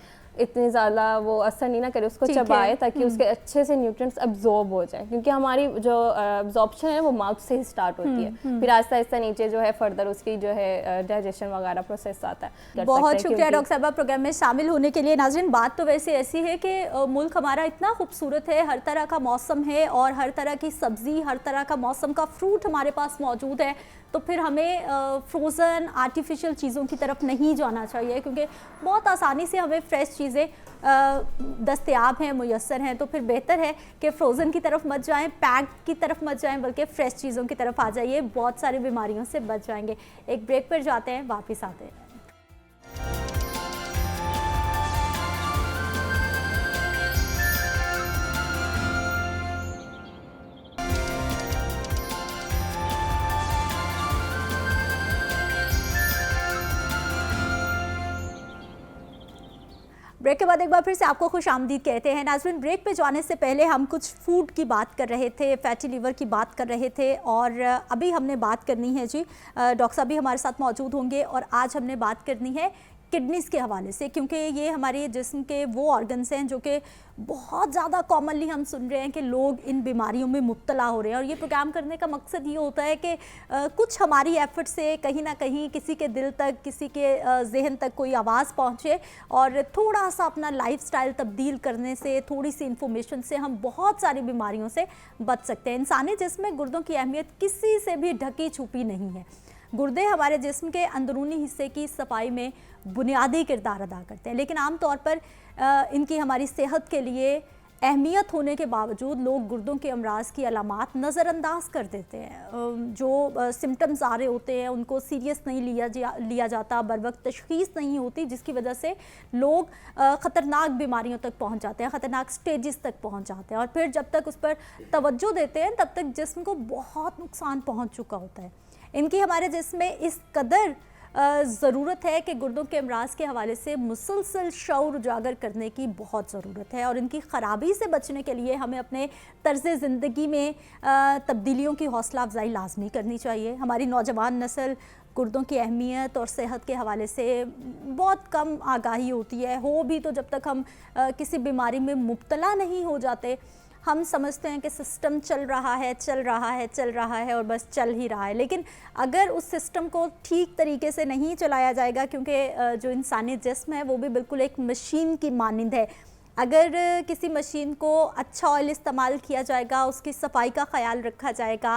इतनी ज़्यादा वो असर नहीं ना करे, उसको चबाए ताकि उसके अच्छे से न्यूट्रिएंट्स अब्जॉर्ब हो जाए, क्योंकि हमारी जो अब्जॉर्प्शन है वो माउथ से ही स्टार्ट होती है, फिर आहिस्ता आहिस्ता नीचे जो है फर्दर उसकी जो है डाइजेशन वगैरह प्रोसेस आता है। बहुत शुक्रिया डॉक्टर साहब प्रोग्राम में शामिल होने के लिए। नाज़रीन, बात तो वैसे ऐसी है कि मुल्क हमारा इतना खूबसूरत है, हर तरह का मौसम है और हर तरह की सब्जी, हर तरह का मौसम का फ्रूट हमारे पास मौजूद है, तो फिर हमें फ्रोज़न आर्टिफिशियल चीज़ों की तरफ नहीं जाना चाहिए, क्योंकि बहुत आसानी से हमें फ्रेश चीज़ें दस्तयाब हैं, मुयस्सर हैं। तो फिर बेहतर है कि फ्रोज़न की तरफ मत जाएं, पैक की तरफ मत जाएं, बल्कि फ़्रेश चीज़ों की तरफ आ जाइए, बहुत सारी बीमारियों से बच जाएंगे। एक ब्रेक पर जाते हैं, वापस आते हैं। ब्रेक के बाद एक बार फिर से आपको खुश आमदीद कहते हैं। नाज़रीन, ब्रेक पे जाने से पहले हम कुछ फूड की बात कर रहे थे, फैटी लिवर की बात कर रहे थे, और अभी हमने बात करनी है जी, डॉक्टर साहब भी हमारे साथ मौजूद होंगे, और आज हमने बात करनी है किडनीज़ के हवाले से, क्योंकि ये हमारे जिस्म के वो ऑर्गन्स हैं जो कि बहुत ज़्यादा कॉमनली हम सुन रहे हैं कि लोग इन बीमारियों में मुब्तला हो रहे हैं। और ये प्रोग्राम करने का मकसद ये होता है कि कुछ हमारी एफर्ट से कहीं ना कहीं किसी के दिल तक, किसी के जहन तक कोई आवाज़ पहुँचे, और थोड़ा सा अपना लाइफस्टाइल तब्दील करने से, थोड़ी सी इन्फॉर्मेशन से हम बहुत सारी बीमारियों से बच सकते हैं। इंसानी जिस्म में गुर्दों की अहमियत किसी से भी ढकी छुपी नहीं है। गुर्दे हमारे जिस्म के अंदरूनी हिस्से की सफाई में बुनियादी किरदार अदा करते हैं, लेकिन आमतौर पर इनकी हमारी सेहत के लिए अहमियत होने के बावजूद लोग गुर्दों के अमराज की अलामात नज़रअंदाज कर देते हैं। जो सिम्टम्स आ रहे होते हैं उनको सीरियस नहीं लिया जाता, बर वक्त तशख़ीस नहीं होती, जिसकी वजह से लोग ख़तरनाक बीमारियों तक पहुंच जाते हैं, ख़तरनाक स्टेजेस तक पहुंच जाते हैं, और फिर जब तक उस पर तवज्जो देते हैं तब तक जिस्म को बहुत नुकसान पहुँच चुका होता है। इनकी हमारे जिस्म में इस कदर ज़रूरत है कि गुर्दों के अमराज के हवाले से मुसलसल शऊर उजागर करने की बहुत ज़रूरत है, और इनकी ख़राबी से बचने के लिए हमें अपने तर्ज़ ज़िंदगी में तब्दीलियों की हौसला अफजाई लाजमी करनी चाहिए। हमारी नौजवान नस्ल गुर्दों की अहमियत और सेहत के हवाले से बहुत कम आगाही होती है, हो भी तो जब तक हम किसी बीमारी में मुब्तला नहीं हो जाते। हम समझते हैं कि सिस्टम चल रहा है चल रहा है चल रहा है और बस चल ही रहा है, लेकिन अगर उस सिस्टम को ठीक तरीके से नहीं चलाया जाएगा, क्योंकि जो इंसानी जिस्म है वो भी बिल्कुल एक मशीन की मानिंद है। अगर किसी मशीन को अच्छा ऑयल इस्तेमाल किया जाएगा, उसकी सफाई का ख्याल रखा जाएगा,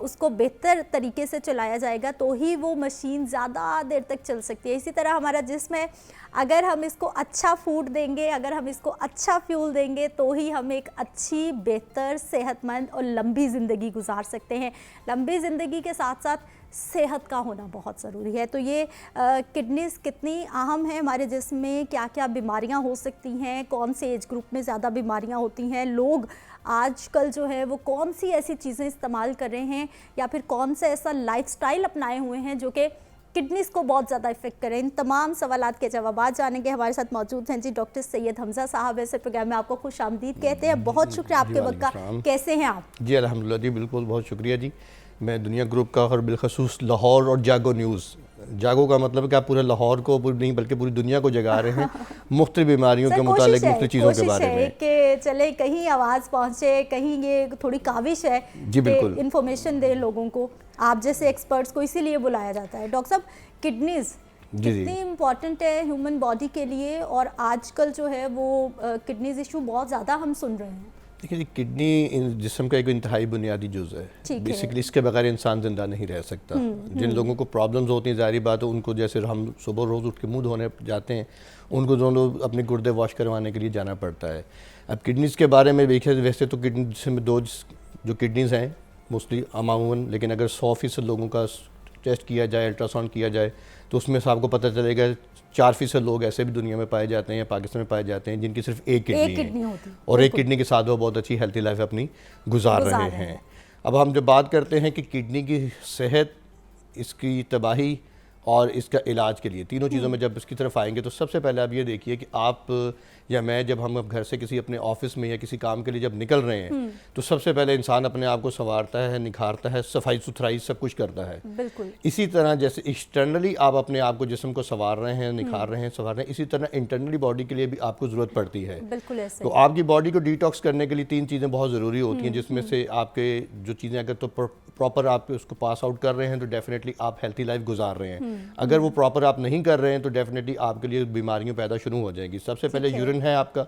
उसको बेहतर तरीके से चलाया जाएगा, तो ही वो मशीन ज़्यादा देर तक चल सकती है। इसी तरह हमारा जिस्म है, अगर हम इसको अच्छा फूड देंगे, अगर हम इसको अच्छा फ्यूल देंगे, तो ही हम एक अच्छी, बेहतर, सेहतमंद और लंबी ज़िंदगी गुजार सकते हैं। लंबी ज़िंदगी के साथ साथ सेहत का होना बहुत ज़रूरी है। तो ये किडनीज़ कितनी अहम है हमारे जिस्म में, क्या क्या बीमारियां हो सकती हैं, कौन से एज ग्रुप में ज़्यादा बीमारियां होती हैं, लोग आजकल जो है वो कौन सी ऐसी चीज़ें इस्तेमाल कर रहे हैं या फिर कौन सा ऐसा लाइफस्टाइल अपनाए हुए हैं जो कि किडनीज़ को बहुत ज़्यादा इफेक्ट करें। इन तमाम सवालात के जवाब जानेंगे। हमारे साथ मौजूद हैं जी डॉक्टर सैयद हमजा साहब। ऐसे प्रोग्राम में आपको खुश आमदीद कहते हैं। बहुत शुक्रिया आपके वक्त का। कैसे हैं आप? जी अल्हम्दुलिल्लाह जी, बिल्कुल, बहुत शुक्रिया जी। मैं दुनिया ग्रुप का और बिलखसूस लाहौर और जागो न्यूज़, जागो का मतलब कि आप पूरे लाहौर को पूरी नहीं बल्कि पूरी दुनिया को जगा रहे हैं मुख्तलिफ बीमारियों के मुतालिक, मुख्तलिफ चीज़ों के बारे में कि चले कहीं आवाज़ पहुँचे, कहीं ये थोड़ी काविश है जी, बिल्कुल इन्फॉर्मेशन दे लोगों को। आप जैसे एक्सपर्ट्स को इसीलिए बुलाया जाता है। डॉक्टर साहब, किडनीज़ कितनी इम्पॉर्टेंट है ह्यूमन बॉडी के लिए, और आजकल जो है वो किडनीज़ इशू बहुत ज़्यादा हम सुन रहे हैं। देखिए जी, किडनी जिस्म का एक इंतहाई बुनियादी जुज़ है। बेसिकली इसके बगैर इंसान ज़िंदा नहीं रह सकता। जिन लोगों को प्रॉब्लम्स होती हैं, ज़ाहिर बात है उनको, जैसे हम सुबह रोज़ उठ के मुँह धोने जाते हैं, उनको दोनों अपने गुर्दे वॉश करवाने के लिए जाना पड़ता है। अब किडनीज़ के बारे में देखिए, वैसे तो किडनी जिसमें दो जो किडनीज़ हैं मोस्टली अमामून, लेकिन अगर 100% लोगों का टेस्ट किया जाए, अल्ट्रासाउंड किया जाए, तो उसमें से आपको पता चलेगा 4% लोग ऐसे भी दुनिया में पाए जाते हैं या पाकिस्तान में पाए जाते हैं जिनकी सिर्फ एक किडनी है और एक किडनी के साथ वो बहुत अच्छी हेल्थी लाइफ अपनी गुजार रहे हैं। अब हम जब बात करते हैं कि किडनी की सेहत, इसकी तबाही और इसका इलाज के लिए, तीनों चीज़ों में जब इसकी तरफ आएंगे, तो सबसे पहले आप ये देखिए कि आप या मैं, जब हम घर से किसी अपने ऑफिस में या किसी काम के लिए जब निकल रहे हैं, तो सबसे पहले इंसान अपने आप को संवारता है, निखारता है, सफाई सुथराई सब कुछ करता है। बिल्कुल। इसी तरह जैसे एक्सटर्नली आप अपने आप को, जिस्म को संवार रहे हैं, निखार रहे हैं, संवार रहे हैं, इसी तरह इंटरनली बॉडी के लिए भी आपको ज़रूरत पड़ती है। बिल्कुल ऐसे। तो आपकी बॉडी को डिटॉक्स करने के लिए 3 चीज़ें बहुत ज़रूरी होती हैं, जिसमें से आपके जो चीज़ें अगर तो प्रॉपर आप उसको पास आउट कर रहे हैं तो डेफिनेटली आप हेल्थी लाइफ गुजार रहे हैं। अगर वो प्रॉपर आप नहीं कर रहे हैं तो डेफिनेटली आपके लिए बीमारियां पैदा शुरू हो जाएंगी। सबसे पहले यूरिन है आपका,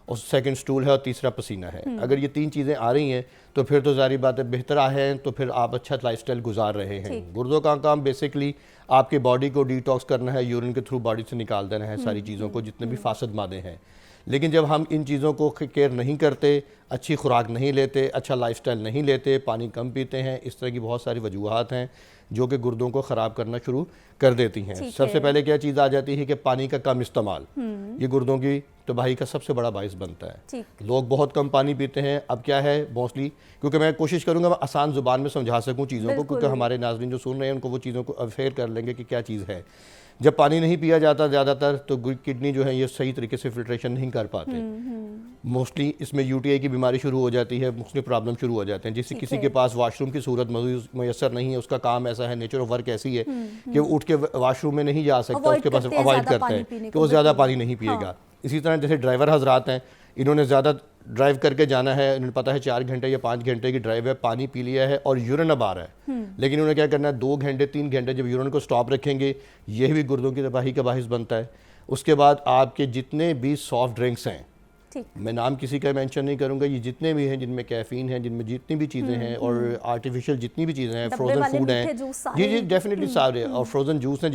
और सेकंड स्टूल है, और तीसरा पसीना है। अगर ये 3 चीज़ें आ रही हैं तो फिर तो जारी बात है, बेहतर है, तो फिर आप अच्छा लाइफस्टाइल गुजार रहे हैं। गुर्दों का काम बेसिकली आपके बॉडी को डिटॉक्स करना है, यूरिन के थ्रू बॉडी से निकाल देना है सारी चीज़ों को, जितने भी फासद मादे हैं। लेकिन जब हम इन चीज़ों को केयर नहीं करते, अच्छी खुराक नहीं लेते, अच्छा लाइफस्टाइल नहीं लेते, पानी कम पीते हैं, इस तरह की बहुत सारी वजूहात हैं जो कि गुर्दों को ख़राब करना शुरू कर देती हैं। सबसे पहले क्या चीज़ आ जाती है कि पानी का कम इस्तेमाल, ये गुर्दों की तबाही का सबसे बड़ा बाइस बनता है। लोग बहुत कम पानी पीते हैं। अब क्या है मोस्टली, क्योंकि मैं कोशिश करूँगा मैं आसान ज़ुबान में समझा सकूँ चीज़ों को, क्योंकि हमारे नाज़रीन जो सुन रहे हैं उनको वो चीज़ों को अवेयर कर लेंगे कि क्या चीज़ है। जब पानी नहीं पिया जाता ज़्यादातर, तो किडनी जो है ये सही तरीके से फिल्ट्रेशन नहीं कर पाते। मोस्टली इसमें यूटीआई की बीमारी शुरू हो जाती है, मुख्तलिफ प्रॉब्लम शुरू हो जाते हैं। जिससे किसी के पास वॉशरूम की सूरत मैसर नहीं है, उसका काम ऐसा है, नेचर ऑफ वर्क ऐसी है कि वो उठ के वॉशरूम में नहीं जा सकता, उसके पास अवॉइड करते हैं कि वो ज़्यादा पानी नहीं पिएगा। इसी तरह जैसे ड्राइवर हजरात हैं, इन्होंने ज़्यादा ड्राइव करके जाना है, इन्हें पता है 4 घंटे या 5 घंटे की ड्राइव है, पानी पी लिया है और यूरिन अब आ रहा है, लेकिन उन्हें क्या करना है, 2 घंटे 3 घंटे जब यूरिन को स्टॉप रखेंगे, यह भी गुर्दों की तबाही का बाहिस बनता है। उसके बाद आपके जितने भी सॉफ्ट ड्रिंक्स हैं, मैं नाम किसी का मेंशन नहीं करूंगा, ये जितने भी हैं जिनमें कैफीन है, जिनमें जितनी भी चीज़ें हैं और आर्टिफिशियल जितनी भी चीज़ें हैं, फ्रोज़न फूड हैं, जी डेफिनेटली सारे, और फ्रोज़न जूस हैं,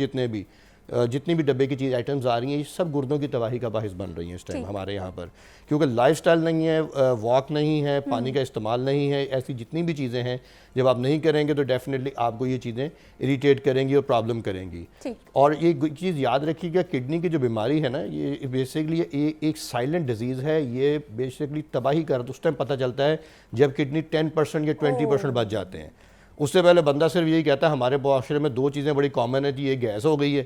जितनी भी डब्बे की चीज़ आइटम्स आ रही हैं, ये सब गुर्दों की तबाही का बाहिस बन रही हैं इस टाइम हमारे यहाँ पर, क्योंकि लाइफस्टाइल नहीं है, वॉक नहीं है, पानी का इस्तेमाल नहीं है, ऐसी जितनी भी चीज़ें हैं जब आप नहीं करेंगे तो डेफिनेटली आपको ये चीज़ें इरिटेट करेंगी और प्रॉब्लम करेंगी। और ये चीज़ याद रखिएगा, किडनी की जो बीमारी है ना, ये बेसिकली एक साइलेंट डिजीज़ है। ये बेसिकली तबाही कर, उस टाइम पता चलता है जब किडनी 10% या 20% बच जाते हैं। उससे पहले बंदा सिर्फ यही कहता है हमारे मुआशरे में 2 चीज़ें बड़ी कॉमन है जी, ये गैस हो गई है,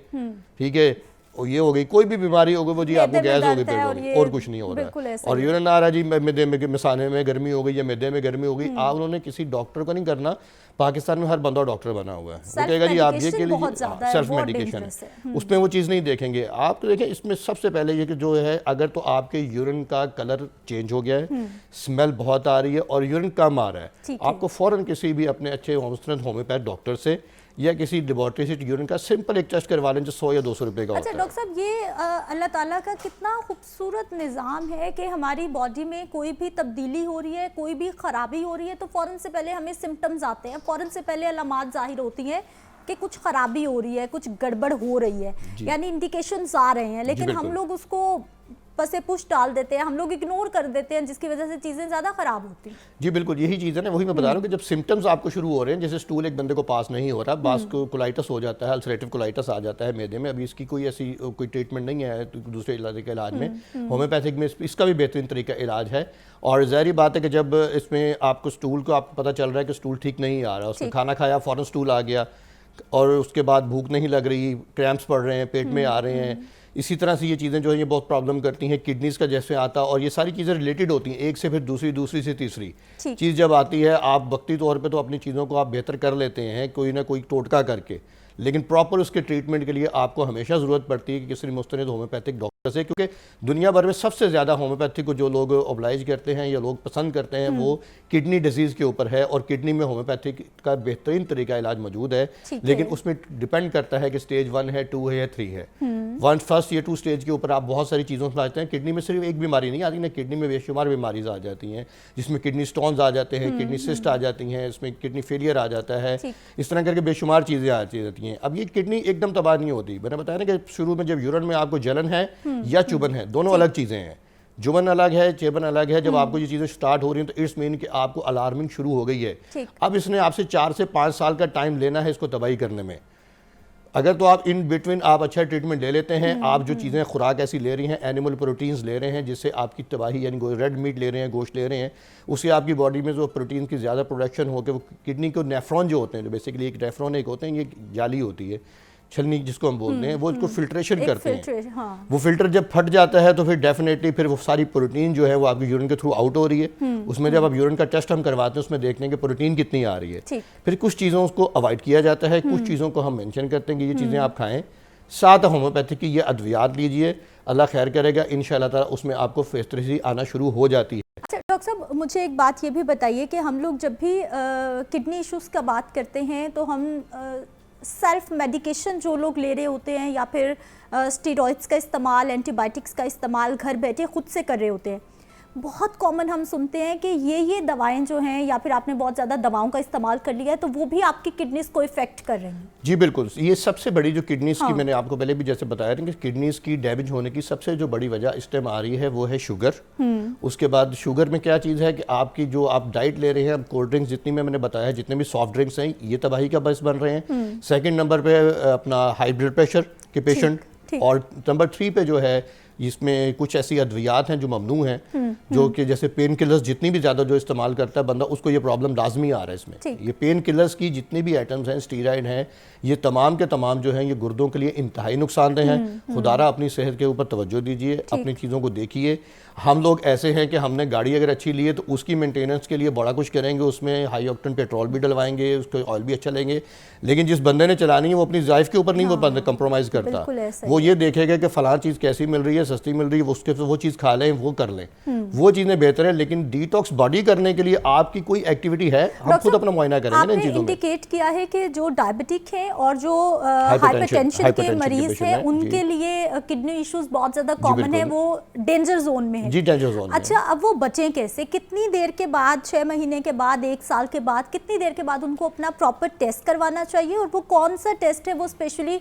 ठीक है, और ये हो गई, कोई भी बीमारी हो गई वो जी आपको गैस हो गई, पेट हो गई, और कुछ नहीं हो रहा है, और यूरिन आ रहा है जी, मैदे में, मिसाने में गर्मी हो गई या मैदे में गर्मी हो गई। आप उन्होंने किसी डॉक्टर को नहीं करना, पाकिस्तान में हर बंदा डॉक्टर बना हुआ है, वो Self कहेगा जी आप ये medication के बहुत ज़्यादा लिए है, सेल्फ बहुत मेडिकेशन dangerous है। है, उसमें वो चीज़ नहीं देखेंगे। आप तो देखें इसमें सबसे पहले ये कि जो है अगर तो आपके यूरिन का कलर चेंज हो गया है, स्मेल बहुत आ रही है और यूरिन कम आ रहा है, ठीक है। आपको फ़ौरन किसी भी अपने अच्छे होम्योपैथ डॉक्टर से या किसी लेबोरेटरी से यूरिन का सिंपल एक टेस्ट करवा लें जो 100 या 200 रुपए का अच्छा होता है। डॉक्टर साहब, ये अल्लाह ताला का कितना खूबसूरत निज़ाम है कि हमारी बॉडी में कोई भी तब्दीली हो रही है, कोई भी ख़राबी हो रही है तो फ़ौरन से पहले हमें सिम्टम्स आते हैं, फ़ौरन से पहले अलामात ज़ाहिर होती हैं कि कुछ ख़राबी हो रही है, कुछ गड़बड़ हो रही है, यानी इंडिकेशंस आ रहे हैं, लेकिन हम लोग उसको पसे पुश डाल देते हैं, हम लोग इग्नोर कर देते हैं, जिसकी वजह से चीज़ें ज़्यादा ख़राब होती हैं। जी बिल्कुल, यही चीज़ है ना, वही मैं बता रहा हूँ कि जब सिम्टम्स आपको शुरू हो रहे हैं, जैसे स्टूल एक बंदे को पास नहीं हो रहा, बास को कोलाइटिस हो जाता है, अल्सरेटिव कोलाइटिस आ जाता है मैदे में, अभी इसकी कोई ऐसी कोई ट्रीटमेंट नहीं है दूसरे इलाज के इलाज में, होम्योपैथिक में इसका भी बेहतरीन तरीका इलाज है। और ज़ाहिर बात है कि जब इसमें आपको स्टूल को आपको पता चल रहा है कि स्टूल ठीक नहीं आ रहा, उसने खाना खाया फ़ौरन स्टूल आ गया और उसके बाद भूख नहीं लग रही, क्रैम्प्स पड़ रहे हैं, पेट में आ रहे हैं, इसी तरह से ये चीज़ें जो है ये बहुत प्रॉब्लम करती हैं। किडनीज़ का जैसे आता और ये सारी चीज़ें रिलेटेड होती हैं, एक से फिर दूसरी, दूसरी से तीसरी चीज़ जब आती है, आप वक्ती तौर पे तो अपनी चीज़ों को आप बेहतर कर लेते हैं कोई ना कोई टोटका करके, लेकिन प्रॉपर उसके ट्रीटमेंट के लिए आपको हमेशा ज़रूरत पड़ती है कि किसी मुस्तनिद होम्योपैथिक डॉक्टर से, क्योंकि दुनिया भर में सबसे ज़्यादा होम्योपैथिक को जो लोग ओबलाइज करते हैं या लोग पसंद करते हैं वो किडनी डिजीज़ के ऊपर है, और किडनी में होम्योपैथिक का बेहतरीन तरीका इलाज मौजूद है, लेकिन उसमें डिपेंड करता है कि स्टेज 1 है, 2 है या 3 है। फर्स्ट या 2 स्टेज के ऊपर आप बहुत सारी चीज़ों से आते हैं। किडनी में सिर्फ एक बीमारी नहीं आती ना, किडनी में बेशुमार बीमारीज आ जाती हैं, जिसमें किडनी स्टोन्स आ जाते हैं, किडनी सिस्ट आ जाती हैं, इसमें किडनी फेलियर आ जाता है, इस तरह करके बेशुमार चीज़ें आती रहती हैं। अब ये किडनी एकदम तबाह नहीं होती, मैंने बताया ना कि शुरू में जब यूरिन में आपको जलन है या चुभन है, दोनों अलग चीज़ें हैं, जुबन अलग है, चेबन अलग है। जब आपको ये चीज़ें स्टार्ट हो रही हैं तो इट्स मीन कि आपको अलार्मिंग शुरू हो गई है। अब इसने आपसे 4 से 5 साल का टाइम लेना है इसको तबाही करने में। अगर तो आप इन बिटवीन आप अच्छा ट्रीटमेंट ले लेते हैं, आप जो चीज़ें खुराक ऐसी ले रही हैं, एनिमल प्रोटीन्स ले रहे हैं जिससे आपकी तबाही, यानी रेड मीट ले रहे हैं, गोश्त ले रहे हैं, उससे आपकी बॉडी में जो प्रोटीन की ज़्यादा प्रोडक्शन हो के वो किडनी को नेफ्रॉन जो होते हैं, जो बेसिकली एक नेफ्रॉन एक होते हैं, ये जाली होती है छलनी जिसको हम बोलते हैं, वो इसको फिल्ट्रेशन करते हैं। हाँ। वो फिल्टर जब फट जाता है तो फिर डेफिनेटली फिर वो सारी प्रोटीन जो है वो आपकी यूरिन के थ्रू आउट हो रही है। उसमें जब आप यूरिन का टेस्ट हम करवाते हैं उसमें देखते हैं कि प्रोटीन कितनी आ रही है। फिर कुछ चीज़ों को अवॉइड किया जाता है, कुछ चीज़ों को हम मेंशन करते हैं कि ये चीज़ें आप खाएं, साथ होम्योपैथिक की ये अद्वियात लीजिए, अल्लाह खैर करेगा, इंशाअल्लाह ताला उसमें आपको फेस्तरसी आना शुरू हो जाती है। अच्छा डॉक्टर साहब, मुझे एक बात ये भी बताइए कि हम लोग जब भी किडनी इश्यूज़ का बात करते हैं तो हम सेल्फ मेडिकेशन जो लोग ले रहे होते हैं या फिर स्टेरॉइड्स का इस्तेमाल, एंटीबायोटिक्स का इस्तेमाल घर बैठे खुद से कर रहे होते हैं, बहुत कॉमन हम सुनते हैं कि ये दवाएं जो हैं या फिर आपने बहुत ज़्यादा दवाओं का इस्तेमाल कर लिया है तो वो भी आपकी किडनीज़ को इफ़ेक्ट कर रही हैं। जी बिल्कुल, ये सबसे बड़ी जो किडनीज़ की, मैंने आपको पहले भी जैसे बताया था कि किडनीज़ की डैमेज होने की सबसे जो बड़ी वजह इस टाइम आ रही है वो है शुगर। उसके बाद शुगर में क्या चीज़ है कि आपकी जो आप डाइट ले रहे हैं, कोल्ड ड्रिंक्स जितनी में मैंने बताया, जितने भी सॉफ्ट ड्रिंक्स हैं, ये तबाही का बस बन रहे हैं। सेकेंड नंबर पे अपना हाई ब्लड प्रेशर के पेशेंट, और नंबर 3 पे जो है इसमें कुछ ऐसी अद्वियात हैं जो ममनू हैं, जो कि जैसे पेन किलर्स जितनी भी ज़्यादा जो इस्तेमाल करता है बंदा, उसको ये प्रॉब्लम लाजमी आ रहा है इसमें। ये पेन किलर्स की जितनी भी आइटम्स हैं, स्टीराइड हैं, ये तमाम के तमाम जो हैं ये गुर्दों के लिए इंतहाई नुकसानदेह हैं। खुदारा अपनी सेहत के ऊपर तवज्जो दीजिए, अपनी चीज़ों को देखिए। हम लोग ऐसे हैं कि हमने गाड़ी अगर अच्छी ली है तो उसकी मेंटेनेंस के लिए बड़ा कुछ करेंगे, उसमें हाई ऑक्टेन पेट्रोल भी डलवाएंगे, उसको ऑयल भी अच्छा लेंगे, लेकिन जिस बंदे ने चलानी है वो अपनी ज़ाइफ के ऊपर नहीं वो बंदा कंप्रोमाइज़ करता। वो ये देखेगा कि फ़लाँ चीज़ कैसी मिल रही है, सस्ती मिल रही है, उसके वो चीज़ खा लें, वो कर लें, वो चीज़ें बेहतर है। लेकिन डिटॉक्स बॉडी करने के लिए आपकी कोई एक्टिविटी है, हम खुद अपना मुआयना करेंगे ना इन चीज़ों में। इंडिकेट किया है कि जो डायबिटिक हैं और जो हाइपरटेंशन के मरीज हैं उनके लिए किडनी इश्यूज बहुत ज़्यादा कॉमन है, वो डेंजर जोन में है। जी डेंजर जोन। अच्छा, अब वो बचें कैसे? कितनी देर के बाद, 6 महीने के बाद, 1 साल के बाद, कितनी देर के बाद उनको अपना प्रॉपर टेस्ट करवाना चाहिए? और वो कौन सा टेस्ट है वो स्पेशली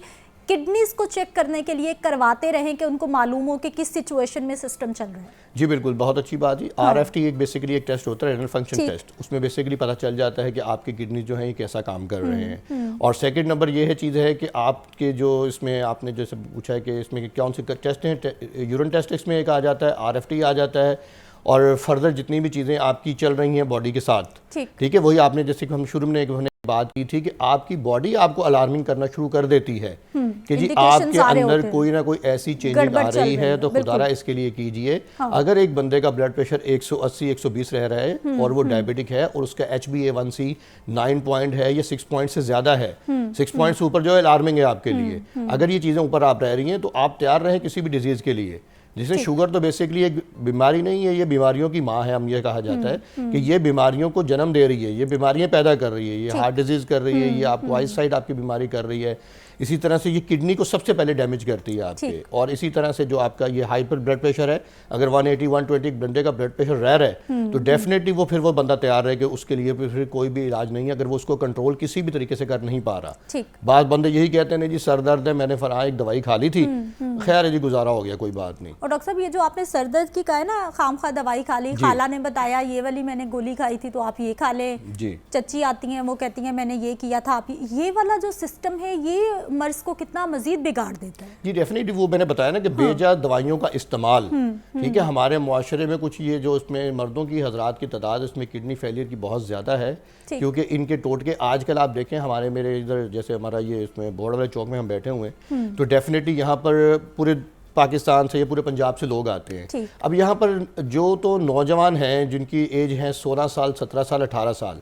किडनीज को चेक करने के लिए करवाते रहें कि उनको मालूम हो कि किस सिचुएशन में सिस्टम चल रहा है? जी बिल्कुल, बहुत अच्छी बात है। RFT एक बेसिकली एक टेस्ट होता है, रेनल फंक्शन टेस्ट, उसमें बेसिकली पता चल जाता है कि आपकी किडनी जो है ये कैसा काम कर रहे हैं। और सेकंड नंबर ये है चीज़ है कि आपके जो इसमें आपने जैसे पूछा है कि इसमें कौन से टेस्ट हैं, यूरिन टेस्ट इसमें एक आ जाता है, RFT आ जाता है, और फर्दर जितनी भी चीज़ें आपकी चल रही हैं बॉडी के साथ, ठीक है, वही आपने जैसे हम शुरू में बात की थी कि आपकी बॉडी आपको अलार्मिंग करना शुरू कर देती है कि जी indications आपके आ रहे अंदर होते हैं। कोई ना कोई ऐसी चेंजिंग गड़बड़ आ चल रही है, है, तो बिल्कुल। खुदारा इसके लिए कीजिए। हाँ। अगर एक बंदे का ब्लड प्रेशर 180 120 रह रहा है और वो डायबिटिक है और उसका HbA1c 9 पॉइंट है या 6 पॉइंट से ज्यादा है, 6 पॉइंट से ऊपर जो है अलार्मिंग है आपके लिए। अगर ये चीजें ऊपर आप रह रही हैं तो आप तैयार रहें किसी भी डिजीज के लिए। जिससे शुगर तो बेसिकली एक बीमारी नहीं है, ये बीमारियों की माँ है, हम ये कहा जाता है कि ये बीमारियों को जन्म दे रही है, ये बीमारियां पैदा कर रही है, ये हार्ट डिजीज कर रही है, ये आपको आई साइड आपकी बीमारी कर रही है। इसी तरह से ये किडनी को सबसे पहले डैमेज करती है आपके। और इसी तरह से जो आपका ये हाइपर ब्लड प्रेशर है, अगर 180 120 बंदे का ब्लड प्रेशर रह रहा है तो डेफिनेटली वो फिर वो बंदा तैयार रहे कि उसके लिए फिर कोई भी इलाज नहीं है अगर वो उसको कंट्रोल किसी भी तरीके से कर नहीं पा रहा। बाद बंदे यही कहते हैं जी सर दर्द है, मैंने फलां एक दवाई खा ली थी, खैर है जी गुजारा हो गया, कोई बात नहीं। और डॉक्टर साहब ये जो आपने सर दर्द की कहा है ना, खामखा दवाई खा ली, खाला ने बताया ये वाली मैंने गोली खाई थी तो आप ये खा ले जी। चच्ची आती हैं वो कहती हैं मैंने ये किया था, आप ये वाला जो सिस्टम है ये मर्ज को कितना मजीद बिगाड़ देता है। जी डेफिनेटली, वो मैंने बताया ना कि बेजा दवाइयों का इस्तेमाल, ठीक है, हमारे मुआशरे में कुछ ये जो इसमें मर्दों की हजरात की तादाद इसमें किडनी फेलियर की बहुत ज़्यादा है, क्योंकि इनके टोटके आजकल आप देखें हमारे मेरे इधर जैसे हमारा ये इसमें बोर्ड वाले चौक में हम बैठे हुए हैं तो डेफिनेटली यहाँ पर पूरे पाकिस्तान से या पूरे पंजाब से लोग आते हैं। अब यहाँ पर जो तो नौजवान हैं जिनकी एज है 16 साल 17 साल 18 साल,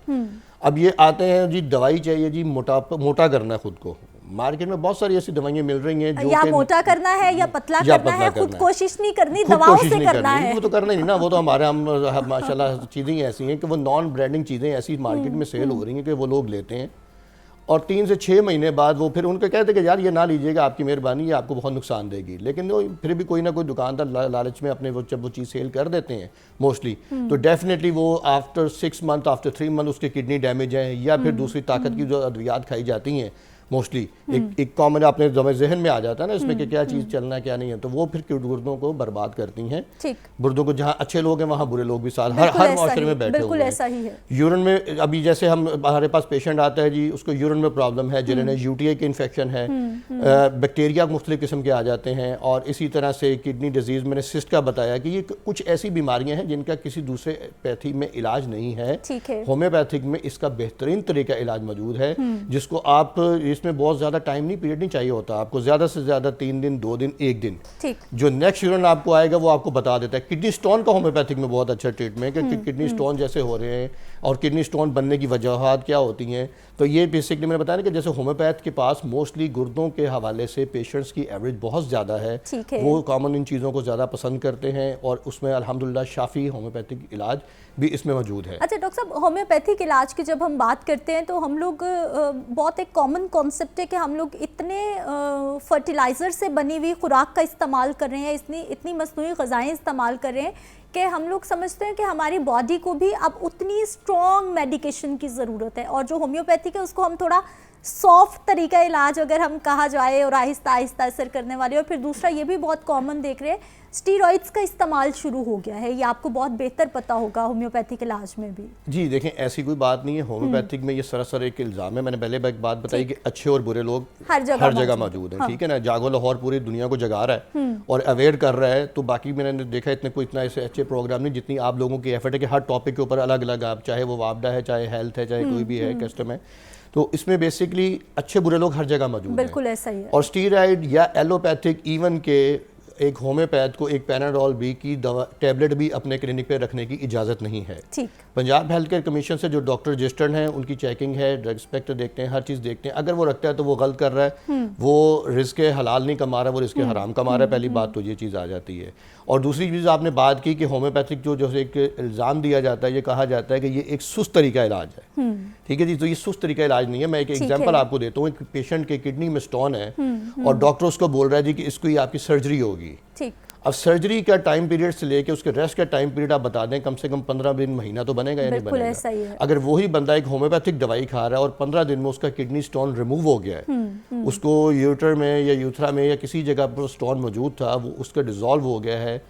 अब ये आते हैं जी दवाई चाहिए जी मोटा करना है खुद को। मार्केट में बहुत सारी ऐसी दवाइयाँ मिल रही हैं जो या मोटा करना है या पतला करना है, खुद कोशिश नहीं करनी, दवाओं से करना है। वो तो करना ही नहीं ना, वो तो हमारे हम माशाल्लाह चीज़ें ऐसी हैं कि वो नॉन ब्रांडिंग चीज़ें ऐसी मार्केट में सेल हो रही हैं कि वो लोग लेते हैं और 3 से 6 महीने बाद वो फिर उनको कहते हैं कि यार ये ना लीजिएगा, आपकी मेहरबानी, ये आपको बहुत नुकसान देगी। लेकिन वो फिर भी कोई ना कोई दुकानदार लालच में अपने वो जब वो चीज़ सेल कर देते हैं मोस्टली, तो डेफिनेटली वो आफ्टर 6 मंथ आफ्टर 3 मंथ उसकी किडनी डैमेज है या फिर दूसरी ताकत की जो अद्वियात खाई जाती हैं मोस्टली एक कॉमन अपने जहन में आ जाता है ना इसमें कि क्या चीज़ चलना क्या नहीं है, तो वो फिर गुर्दों को बर्बाद करती हैं। गुर्दों को जहाँ अच्छे लोग हैं वहाँ बुरे लोग भी साथ हर मुआशरे में बैठे हुए हैं। यूरिन में अभी जैसे हमारे पास पेशेंट आता है जी, उसको यूरिन में प्रॉब्लम है, जिन्हें यूटीआई की इन्फेक्शन है, बैक्टीरिया मुख्तलिफ किस्म के आ जाते हैं, और इसी तरह से किडनी डिजीज़ मैंने सिस्ट का बताया कि ये कुछ ऐसी बीमारियां हैं जिनका किसी दूसरे पैथी में इलाज नहीं है। होम्योपैथिक में इसका बेहतरीन तरीका इलाज मौजूद है, जिसको आप इसमें बहुत ज़्यादा टाइम नहीं पीरियड नहीं चाहिए होता आपको, ज़्यादा से ज़्यादा 3 दिन 2 दिन 1 दिन, जो नेक्स्ट यूरिन आपको आएगा वो आपको बता देता है। किडनी स्टोन का होम्योपैथिक में बहुत अच्छा ट्रीटमेंट है कि किडनी स्टोन जैसे हो रहे हैं और किडनी स्टोन बनने की वजहात क्या होती हैं, तो ये बेसिकली मैंने बताया ना कि जैसे होम्योपैथ के पास मोस्टली गुर्दों के हवाले से पेशेंट्स की एवरेज बहुत ज़्यादा है, वो कॉमन इन चीज़ों को ज़्यादा पसंद करते हैं और उसमें अल्हम्दुलिल्लाह शाफी होम्योपैथिक इलाज भी इसमें मौजूद है। अच्छा डॉक्टर साहब, होम्योपैथिक इलाज की जब हम बात करते हैं तो हम लोग बहुत एक कॉमन कॉन्सेप्ट है कि हम लोग इतने फर्टिलाइज़र से बनी हुई खुराक का इस्तेमाल कर रहे हैं, इतनी मसनूई ग़िज़ाएँ इस्तेमाल कर रहे हैं कि हम लोग समझते हैं कि हमारी बॉडी को भी अब उतनी स्ट्रॉन्ग मेडिकेशन की ज़रूरत है, और जो होम्योपैथिक है उसको हम थोड़ा सॉफ्ट तरीका इलाज अगर हम कहा जाए और आहिस्ता आहिस्ता असर करने वाले। और फिर दूसरा ये भी बहुत कॉमन देख रहे हैं, स्टीरॉइड्स का इस्तेमाल शुरू हो गया है, ये आपको बहुत बेहतर पता होगा होम्योपैथिक इलाज में भी। जी देखें, ऐसी कोई बात नहीं है, होम्योपैथिक में ये सरासर एक इल्ज़ाम है। मैंने पहले एक बात बताई कि अच्छे और बुरे लोग हर जगह मौजूद हैं, ठीक है ना। जागो लाहौर पूरी दुनिया को जगा रहा है और अवेयर कर रहा है, तो बाकी मैंने देखा इतना ऐसे अच्छे प्रोग्राम नहीं जितनी आप लोगों की एफर्ट है कि हर टॉपिक के ऊपर अलग अलग, आप चाहे वो वापडा है, चाहे हेल्थ है, चाहे कोई भी है कस्टम है, तो इसमें बेसिकली अच्छे बुरे लोग हर जगह मौजूद हैं। बिल्कुल ऐसा ही है। और स्टीरॉइड या एलोपैथिक, इवन के एक होम्योपैथ को एक पैनाडोल बी की दवा टैबलेट भी अपने क्लिनिक पे रखने की इजाज़त नहीं है। पंजाब हेल्थ केयर कमीशन से जो डॉक्टर रजिस्टर्ड हैं उनकी चेकिंग है, ड्रग इंस्पेक्टर देखते हैं, हर चीज़ देखते हैं। अगर वो रखता है तो वो गलत कर रहा है, वो रिस्क हलाल नहीं कमा रहा है, वो रिस्क हराम कमा रहा है। पहली बात तो ये चीज़ आ जाती है। और दूसरी चीज़ आपने बात की कि होम्योपैथिक जो एक इल्ज़ाम दिया जाता है, ये कहा जाता है कि ये एक सुस्त तरीका इलाज है, ठीक है जी। तो ये सुस्त तरीका इलाज नहीं है। मैं एक एग्जाम्पल आपको देता हूँ। एक पेशेंट के किडनी में स्टोन है और डॉक्टर उसको बोल रहा है जी कि इसको ही आपकी सर्जरी होगी। अब सर्जरी का टाइम पीरियड से लेके उसके रेस्ट का टाइम पीरियड आप बता दें, कम से कम 15 दिन, महीना तो बनेगा या नहीं बनेगा। अगर वही बंदा एक होम्योपैथिक दवाई खा रहा है और 15 दिन में उसका किडनी स्टोन रिमूव हो गया है, उसको यूटर में या यूथरा में या किसी जगह पर स्टोन मौजूद था, वो उसका डिजॉल्व हो गया है,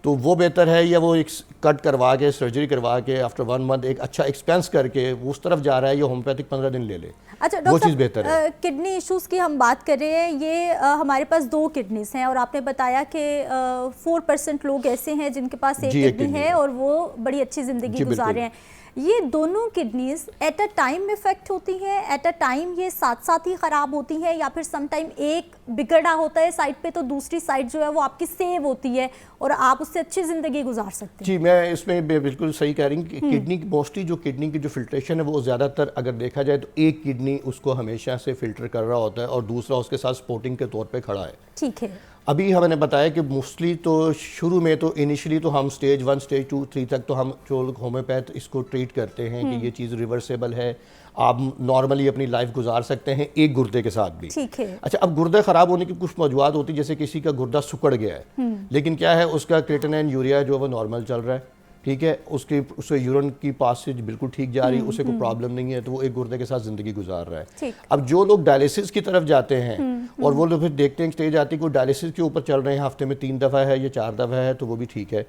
तो वो बेहतर है या वो एक कट करवा के सर्जरी करवा के आफ्टर 1 मंथ एक अच्छा एक्सपेंस करके वो उस तरफ जा रहा है, या होम्योपैथिक 15 दिन ले ले। अच्छा वो चीज़ बेहतर है। किडनी इश्यूज की हम बात कर रहे हैं, ये हमारे पास 2 किडनीज हैं और आपने बताया कि 4% लोग ऐसे हैं जिनके पास एक किडनी है और वो बड़ी अच्छी ज़िंदगी गुजार रहे हैं। ये दोनों kidneys at a time effect होती हैं, एट अ टाइम ये साथ साथ ही ख़राब होती हैं, या फिर सम टाइम एक बिगड़ा होता है साइड पे तो दूसरी साइड जो है वो आपकी सेव होती है और आप उससे अच्छी ज़िंदगी गुजार सकते हैं? जी, मैं इसमें बिल्कुल सही कह रही हूँ कि किडनी मोस्टली जो किडनी की जो फिल्ट्रेशन है वो ज़्यादातर अगर देखा जाए तो एक किडनी उसको हमेशा से फिल्टर कर रहा होता है और दूसरा उसके साथ सपोर्टिंग के तौर पे खड़ा है। ठीक है। अभी हमने बताया कि मोस्टली तो शुरू में तो इनिशियली तो हम स्टेज 1 स्टेज 2 3 तक तो हम जो होम्योपैथ इसको ट्रीट करते हैं कि ये चीज़ रिवर्सेबल है, आप नॉर्मली अपनी लाइफ गुजार सकते हैं एक गुर्दे के साथ भी। ठीक है। अच्छा, अब गुर्दा खराब होने की कुछ वजूहत होती है, जैसे किसी का गुर्दा सुकड़ गया है लेकिन क्या है उसका क्रिएटिनिन यूरिया जो है वो नॉर्मल चल रहा है, ठीक है, उससे यूरिन की पासेज बिल्कुल ठीक जा रही है, उसे कोई प्रॉब्लम नहीं है, तो वो एक गुर्दे के साथ जिंदगी गुजार रहा है। अब जो लोग डायलिसिस की तरफ जाते हैं और वो लोग फिर देखते हैं स्टेज आती है कोई डायलिसिस के ऊपर चल रहे हैं, हफ्ते में 3 दफ़ा है या 4 दफ़ा है, तो वो भी ठीक है।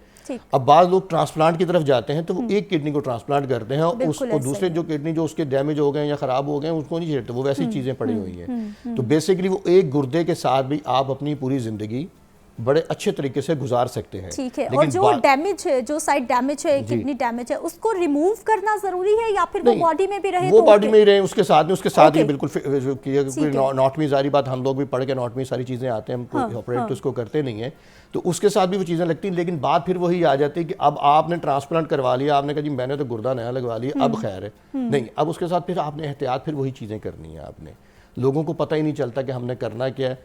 अब बाद लोग ट्रांसप्लांट की तरफ जाते हैं तो वो एक किडनी को ट्रांसप्लांट करते हैं और उसको दूसरे जो किडनी जो उसके डैमेज हो गए या खराब हो गए उसको नहीं छेड़ते, वो वैसी चीज़ें पड़ी हुई हैं। तो बेसिकली वो एक गुर्दे के साथ भी आप अपनी पूरी ज़िंदगी बड़े अच्छे तरीके से गुजार सकते हैं। ठीक है। और जो डैमेज है, जो साइड डैमेज है, किडनी डैमेज है, उसको रिमूव करना जरूरी है या फिर वो बॉडी में भी रहे? वो बॉडी में ही रहे, उसके साथ ही बिल्कुल एनाटॉमी, सारी बात हम लोग भी पढ़ के एनाटॉमी सारी चीज़ें आते हैं, हम ऑपरेट तो उसको करते नहीं है, तो उसके साथ भी वो चीज़ें लगती हैं। लेकिन बात फिर वही आ जाती है कि अब आपने ट्रांसप्लांट करवा लिया, आपने कहा जी मैंने तो गुर्दा नया लगवा लिया, अब खैर है नहीं, अब उसके साथ फिर आपने एहतियात फिर वही चीज़ें करनी है आपने। लोगों को पता ही नहीं चलता कि हमने करना क्या है,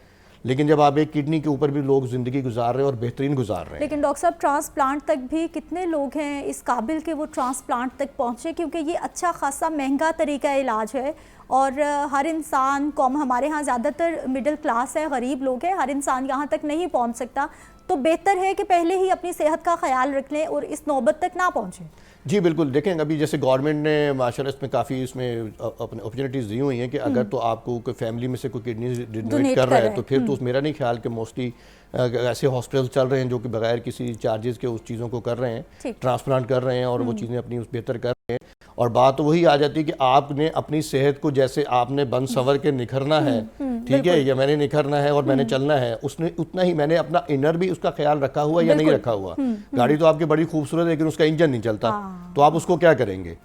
लेकिन जब आप एक किडनी के ऊपर भी लोग ज़िंदगी गुजार रहे हैं और बेहतरीन गुजार रहे हैं। लेकिन डॉक्टर साहब ट्रांसप्लांट तक भी कितने लोग हैं इस काबिल के वो ट्रांसप्लांट तक पहुँचे, क्योंकि ये अच्छा खासा महंगा तरीका इलाज है और हर इंसान कौम, हमारे यहाँ ज़्यादातर मिडिल क्लास है, गरीब लोग हैं, हर इंसान यहाँ तक नहीं पहुँच सकता, तो बेहतर है कि पहले ही अपनी सेहत का ख्याल रख लें और इस नौबत तक ना पहुँचे। जी बिल्कुल, देखें अभी जैसे गवर्नमेंट ने माशाल्लाह इसमें काफ़ी इसमें अपने अपॉर्चुनिटीज़ दी हुई हैं कि अगर तो आपको कोई फैमिली में से कोई किडनी डोनेट कर रहा है तो फिर तो मेरा नहीं ख्याल कि मोस्टली ऐसे हॉस्पिटल चल रहे हैं जो कि बगैर किसी चार्जेस के उस चीज़ों को कर रहे हैं, ट्रांसप्लांट कर रहे हैं और वो चीज़ें अपनी उस बेहतर कर रहे हैं। और बात तो वही आ जाती है कि आपने अपनी सेहत को जैसे आपने बन संवर के निखरना है, ठीक है, या मैंने निखरना है और मैंने चलना है, उसने उतना ही मैंने अपना इनर भी उसका ख्याल रखा हुआ या नहीं रखा हुआ। गाड़ी तो आपकी बड़ी खूबसूरत है लेकिन उसका इंजन नहीं चलता, तो आप उसको क्या करेंगे?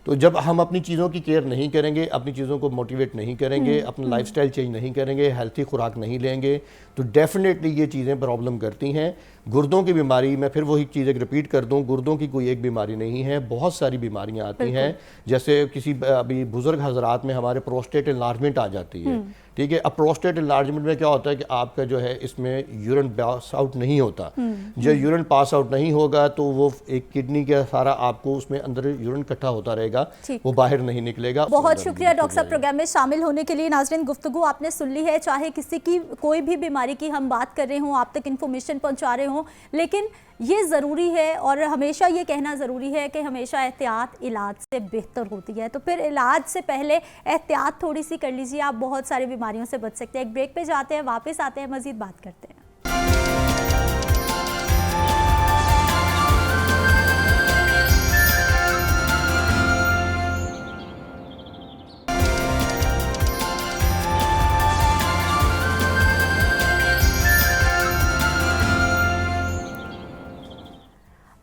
तो जब हम अपनी चीज़ों की केयर नहीं करेंगे, अपनी चीज़ों को मोटिवेट नहीं करेंगे, अपना लाइफस्टाइल चेंज नहीं करेंगे, हेल्थी खुराक नहीं लेंगे, तो डेफिनेटली ये चीज़ें प्रॉब्लम करती हैं। गुर्दों की बीमारी, मैं फिर वही चीज़ एक रिपीट कर दूं, गुर्दों की कोई एक बीमारी नहीं है, बहुत सारी बीमारियां आती हैं। जैसे किसी अभी बुजुर्ग हजरात में हमारे प्रोस्टेट इनलार्जमेंट आ जाती है, ठीक है। अब प्रोस्टेट इनलार्जमेंट में क्या होता है कि आपका जो है इसमें यूरिन पास आउट नहीं होता। जब यूरिन पास आउट नहीं होगा तो वो एक किडनी का सारा आपको उसमें अंदर यूरिन इकट्ठा होता रहेगा, वो बाहर नहीं निकलेगा। बहुत शुक्रिया डॉक्टर साहब प्रोग्राम में शामिल होने के लिए। नाज़रीन, गुफ्तगू आपने सुन ली है, चाहे किसी की कोई भी बीमारी की हम बात कर रहे हों, आप तक इन्फॉर्मेशन पहुंचा रहे हों, लेकिन ये ज़रूरी है और हमेशा ये कहना ज़रूरी है कि हमेशा एहतियात इलाज से बेहतर होती है। तो फिर इलाज से पहले एहतियात थोड़ी सी कर लीजिए, आप बहुत सारी बीमारियों से बच सकते हैं। एक ब्रेक पे जाते हैं, वापस आते हैं, मज़ीद बात करते हैं।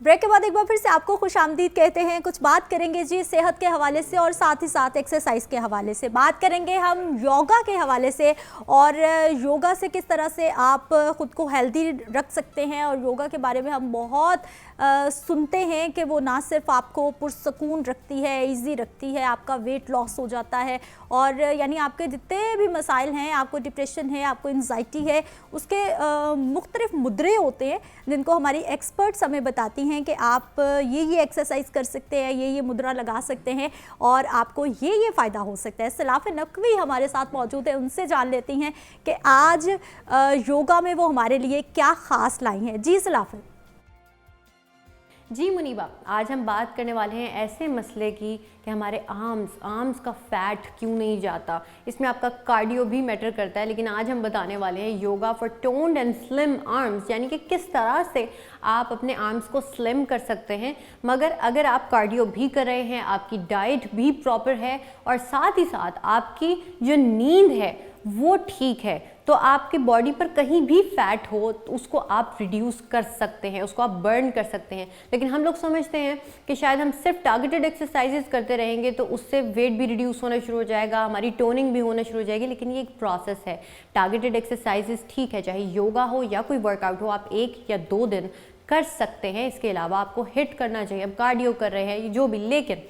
ब्रेक के बाद एक बार फिर से आपको खुशामदीद कहते हैं। कुछ बात करेंगे जी सेहत के हवाले से और साथ ही साथ एक्सरसाइज के हवाले से। बात करेंगे हम योगा के हवाले से और योगा से किस तरह से आप ख़ुद को हेल्दी रख सकते हैं। और योगा के बारे में हम बहुत सुनते हैं कि वो ना सिर्फ आपको पुरसकून रखती है, इजी रखती है, आपका वेट लॉस हो जाता है और यानी आपके जितने भी मसाइल हैं, आपको डिप्रेशन है, आपको एंजाइटी है, उसके मुख्तलिफ मुद्रे होते हैं जिनको हमारी एक्सपर्ट्स हमें बताती हैं कि आप ये एक्सरसाइज कर सकते हैं, ये मुद्रा लगा सकते हैं और आपको ये फ़ायदा हो सकता है। सलाफ़ नकवी हमारे साथ मौजूद है, उनसे जान लेती हैं कि आज योगा में वो हमारे लिए क्या ख़ास लाई हैं। जी सलाफ़। जी मुनीबा, आज हम बात करने वाले हैं ऐसे मसले की कि हमारे आर्म्स का फैट क्यों नहीं जाता। इसमें आपका कार्डियो भी मैटर करता है, लेकिन आज हम बताने वाले हैं yoga for toned and slim arms, यानी कि किस तरह से आप अपने आर्म्स को स्लिम कर सकते हैं मगर अगर आप कार्डियो भी कर रहे हैं, आपकी डाइट भी प्रॉपर है और साथ ही साथ आपकी जो नींद है वो ठीक है। तो आपकी बॉडी पर कहीं भी फैट हो तो उसको आप रिड्यूस कर सकते हैं, उसको आप बर्न कर सकते हैं। लेकिन हम लोग समझते हैं कि शायद हम सिर्फ टारगेटेड एक्सरसाइजेज करते रहेंगे तो उससे वेट भी रिड्यूस होना शुरू हो जाएगा, हमारी टोनिंग भी होना शुरू हो जाएगी। लेकिन ये एक प्रोसेस है। टारगेटेड एक्सरसाइजेज ठीक है, चाहे योगा हो या कोई वर्कआउट हो, आप 1 या 2 दिन कर सकते हैं। इसके अलावा आपको हिट करना चाहिए। अब कार्डियो कर रहे हैं जो भी, लेकिन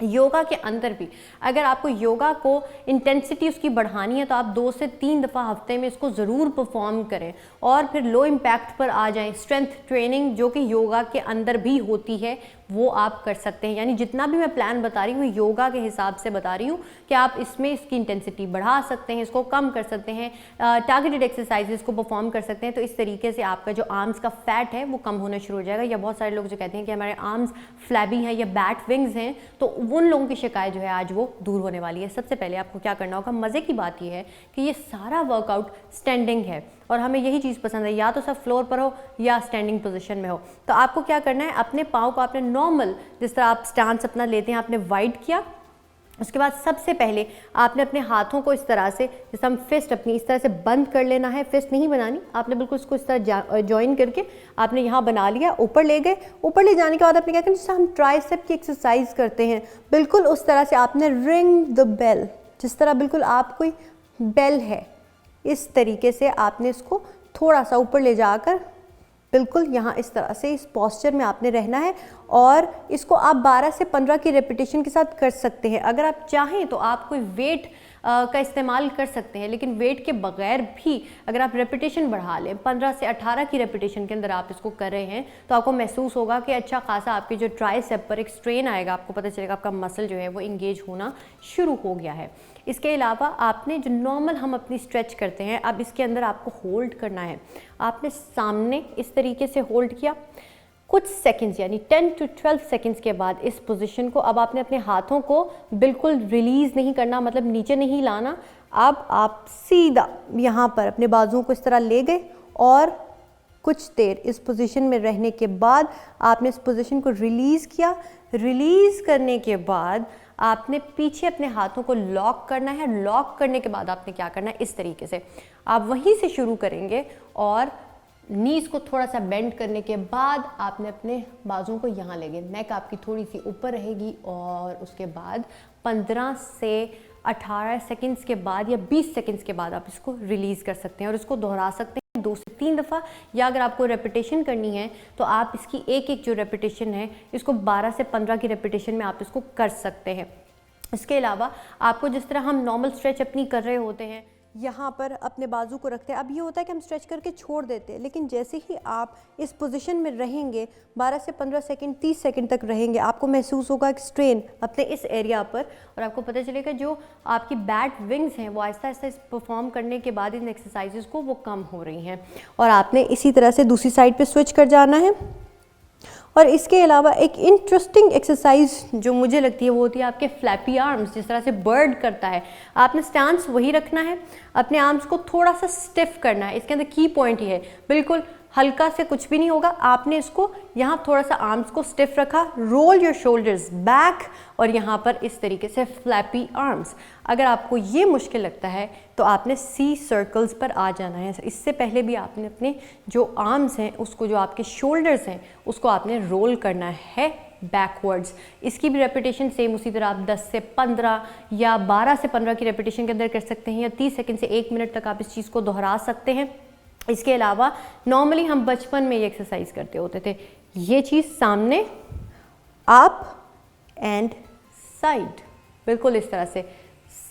योगा के अंदर भी अगर आपको योगा को इंटेंसिटी उसकी बढ़ानी है तो आप 2 से 3 दफ़ा हफ्ते में इसको ज़रूर परफॉर्म करें और फिर लो इम्पैक्ट पर आ जाएं। स्ट्रेंथ ट्रेनिंग जो कि योगा के अंदर भी होती है वो आप कर सकते हैं। यानी जितना भी मैं प्लान बता रही हूँ योगा के हिसाब से बता रही हूँ कि आप इसमें इसकी इंटेंसिटी बढ़ा सकते हैं, इसको कम कर सकते हैं, टारगेटेड एक्सरसाइजेस को परफॉर्म कर सकते हैं। तो इस तरीके से आपका जो आर्म्स का फैट है वो कम होना शुरू हो जाएगा। या बहुत सारे लोग जो कहते हैं कि हमारे आर्म्स फ्लैबी हैं या बैट विंग्स हैं, तो उन लोगों की शिकायत जो है आज वो दूर होने वाली है। सबसे पहले आपको क्या करना होगा, मज़े की बात यह है कि ये सारा वर्कआउट स्टैंडिंग है और हमें यही चीज़ पसंद है, या तो सब फ्लोर पर हो या स्टैंडिंग पोजीशन में हो। तो आपको क्या करना है, अपने पाँव को आपने नॉर्मल जिस तरह आप स्टांस अपना लेते हैं आपने वाइड किया। उसके बाद सबसे पहले आपने अपने हाथों को इस तरह से, जैसे हम फिस्ट अपनी इस तरह से बंद कर लेना है। फिस्ट नहीं बनानी, आपने बिल्कुल इसको इस तरह ज्वाइन करके आपने यहाँ बना लिया, ऊपर ले गए। ऊपर ले जाने के बाद आपने क्या करना, जैसे हम ट्राइसेप की एक्सरसाइज करते हैं बिल्कुल उस तरह से आपने रिंग द बेल, जिस तरह बिल्कुल आप कोई बेल है इस तरीके से आपने इसको थोड़ा सा ऊपर ले जाकर बिल्कुल यहाँ इस तरह से इस पोस्चर में आपने रहना है। और इसको आप 12 से 15 की रेपिटेशन के साथ कर सकते हैं। अगर आप चाहें तो आप कोई वेट का इस्तेमाल कर सकते हैं, लेकिन वेट के बगैर भी अगर आप रेपिटेशन बढ़ा लें, 15 से 18 की रेपिटेशन के अंदर आप इसको कर रहे हैं तो आपको महसूस होगा कि अच्छा खासा आपके जो ट्राइसेप पर एक स्ट्रेन आएगा, आपको पता चलेगा आपका मसल जो है वो इंगेज होना शुरू हो गया है। इसके अलावा आपने जो नॉर्मल हम अपनी स्ट्रेच करते हैं, अब इसके अंदर आपको होल्ड करना है। आपने सामने इस तरीके से होल्ड किया कुछ सेकंड्स, यानी 10 to 12 सेकंड्स के बाद इस पोजीशन को अब आपने अपने हाथों को बिल्कुल रिलीज़ नहीं करना, मतलब नीचे नहीं लाना। अब आप सीधा यहाँ पर अपने बाजुओं को इस तरह ले गए और कुछ देर इस पोजीशन में रहने के बाद आपने इस पोजीशन को रिलीज़ किया। रिलीज़ करने के बाद आपने पीछे अपने हाथों को लॉक करना है। लॉक करने के बाद आपने क्या करना है, इस तरीके से आप वहीं से शुरू करेंगे और नीज को थोड़ा सा बेंड करने के बाद आपने अपने बाजुओं को यहाँ लेंगे, नेक आपकी थोड़ी सी ऊपर रहेगी और उसके बाद 15 से 18 सेकंड्स के बाद या 20 सेकंड्स के बाद आप इसको रिलीज़ कर सकते हैं और इसको दोहरा सकते हैं 2 से 3 दफ़ा। या अगर आपको रेपिटेशन करनी है तो आप इसकी एक जो रेपिटेशन है इसको 12 से 15 की रेपिटेशन में आप इसको कर सकते हैं। इसके अलावा आपको जिस तरह हम नॉर्मल स्ट्रेच अपनी कर रहे होते हैं, यहाँ पर अपने बाजू को रखते हैं। अब ये होता है कि हम स्ट्रेच करके छोड़ देते हैं, लेकिन जैसे ही आप इस पोजीशन में रहेंगे 12 से 15 सेकंड 30 सेकंड तक रहेंगे, आपको महसूस होगा एक स्ट्रेन अपने इस एरिया पर और आपको पता चलेगा जो आपकी बैट विंग्स हैं वो आहिस्ता आहिस्ता इस परफॉर्म करने के बाद इन एक्सरसाइजेस को वो कम हो रही हैं। और आपने इसी तरह से दूसरी साइड पर स्विच कर जाना है। और इसके अलावा एक इंटरेस्टिंग एक्सरसाइज जो मुझे लगती है वो होती है आपके फ्लैपी आर्म्स, जिस तरह से बर्ड करता है। आपने स्टांस वही रखना है, अपने आर्म्स को थोड़ा सा स्टिफ करना है। इसके अंदर की पॉइंट ये है, बिल्कुल हल्का से कुछ भी नहीं होगा। आपने इसको यहाँ थोड़ा सा आर्म्स को स्टिफ रखा, रोल योर शोल्डर्स बैक और यहाँ पर इस तरीके से फ्लैपी आर्म्स। अगर आपको ये मुश्किल लगता है तो आपने सी सर्कल्स पर आ जाना है। इससे पहले भी आपने अपने जो आर्म्स हैं उसको, जो आपके शोल्डर्स हैं उसको आपने रोल करना है बैकवर्ड्स। इसकी भी रेपिटेशन सेम उसी तरह आप 10 से 15 या 12 से 15 की रेपिटेशन के अंदर कर सकते हैं या 30 सेकंड से 1 मिनट तक आप इस चीज़ को दोहरा सकते हैं। इसके अलावा नॉर्मली हम बचपन में ये एक्सरसाइज करते होते थे, ये चीज़ सामने अप एंड साइड, बिल्कुल इस तरह से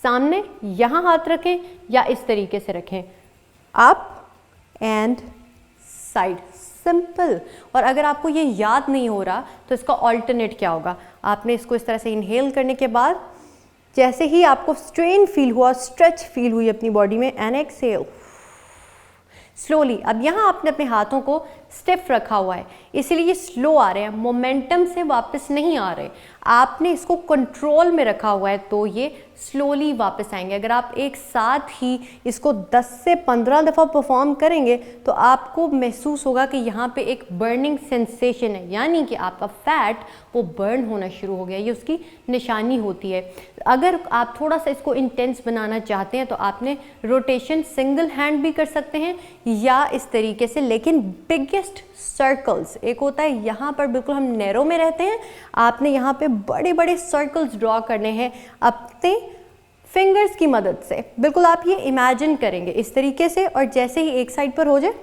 सामने यहाँ हाथ रखें या इस तरीके से रखें, अप एंड साइड, सिंपल। और अगर आपको ये याद नहीं हो रहा तो इसका ऑल्टरनेट क्या होगा, आपने इसको इस तरह से इनहेल करने के बाद जैसे ही आपको स्ट्रेन फील हुआ, स्ट्रेच फील हुई अपनी बॉडी में, एंड एक्सहेल स्लोली। अब यहाँ आपने अपने हाथों को स्टिफ रखा हुआ है, इसीलिए ये स्लो आ रहे हैं, मोमेंटम से वापस नहीं आ रहे। आपने इसको कंट्रोल में रखा हुआ है तो ये स्लोली वापस आएंगे। अगर आप एक साथ ही इसको 10 से 15 दफ़ा परफॉर्म करेंगे तो आपको महसूस होगा कि यहाँ पे एक बर्निंग सेंसेशन है, यानी कि आपका फैट वो बर्न होना शुरू हो गया, ये उसकी निशानी होती है। अगर आप थोड़ा सा इसको इंटेंस बनाना चाहते हैं तो आपने रोटेशन सिंगल हैंड भी कर सकते हैं या इस तरीके से, लेकिन बिगेस्ट सर्कल्स, एक होता है यहाँ पर बिल्कुल हम नैरो में रहते हैं, आपने यहाँ पे बड़े बड़े सर्कल्स ड्रॉ करने हैं अपने फिंगर्स की मदद से। बिल्कुल आप ये इमेजिन करेंगे इस तरीके से, और जैसे ही एक साइड पर हो जाए,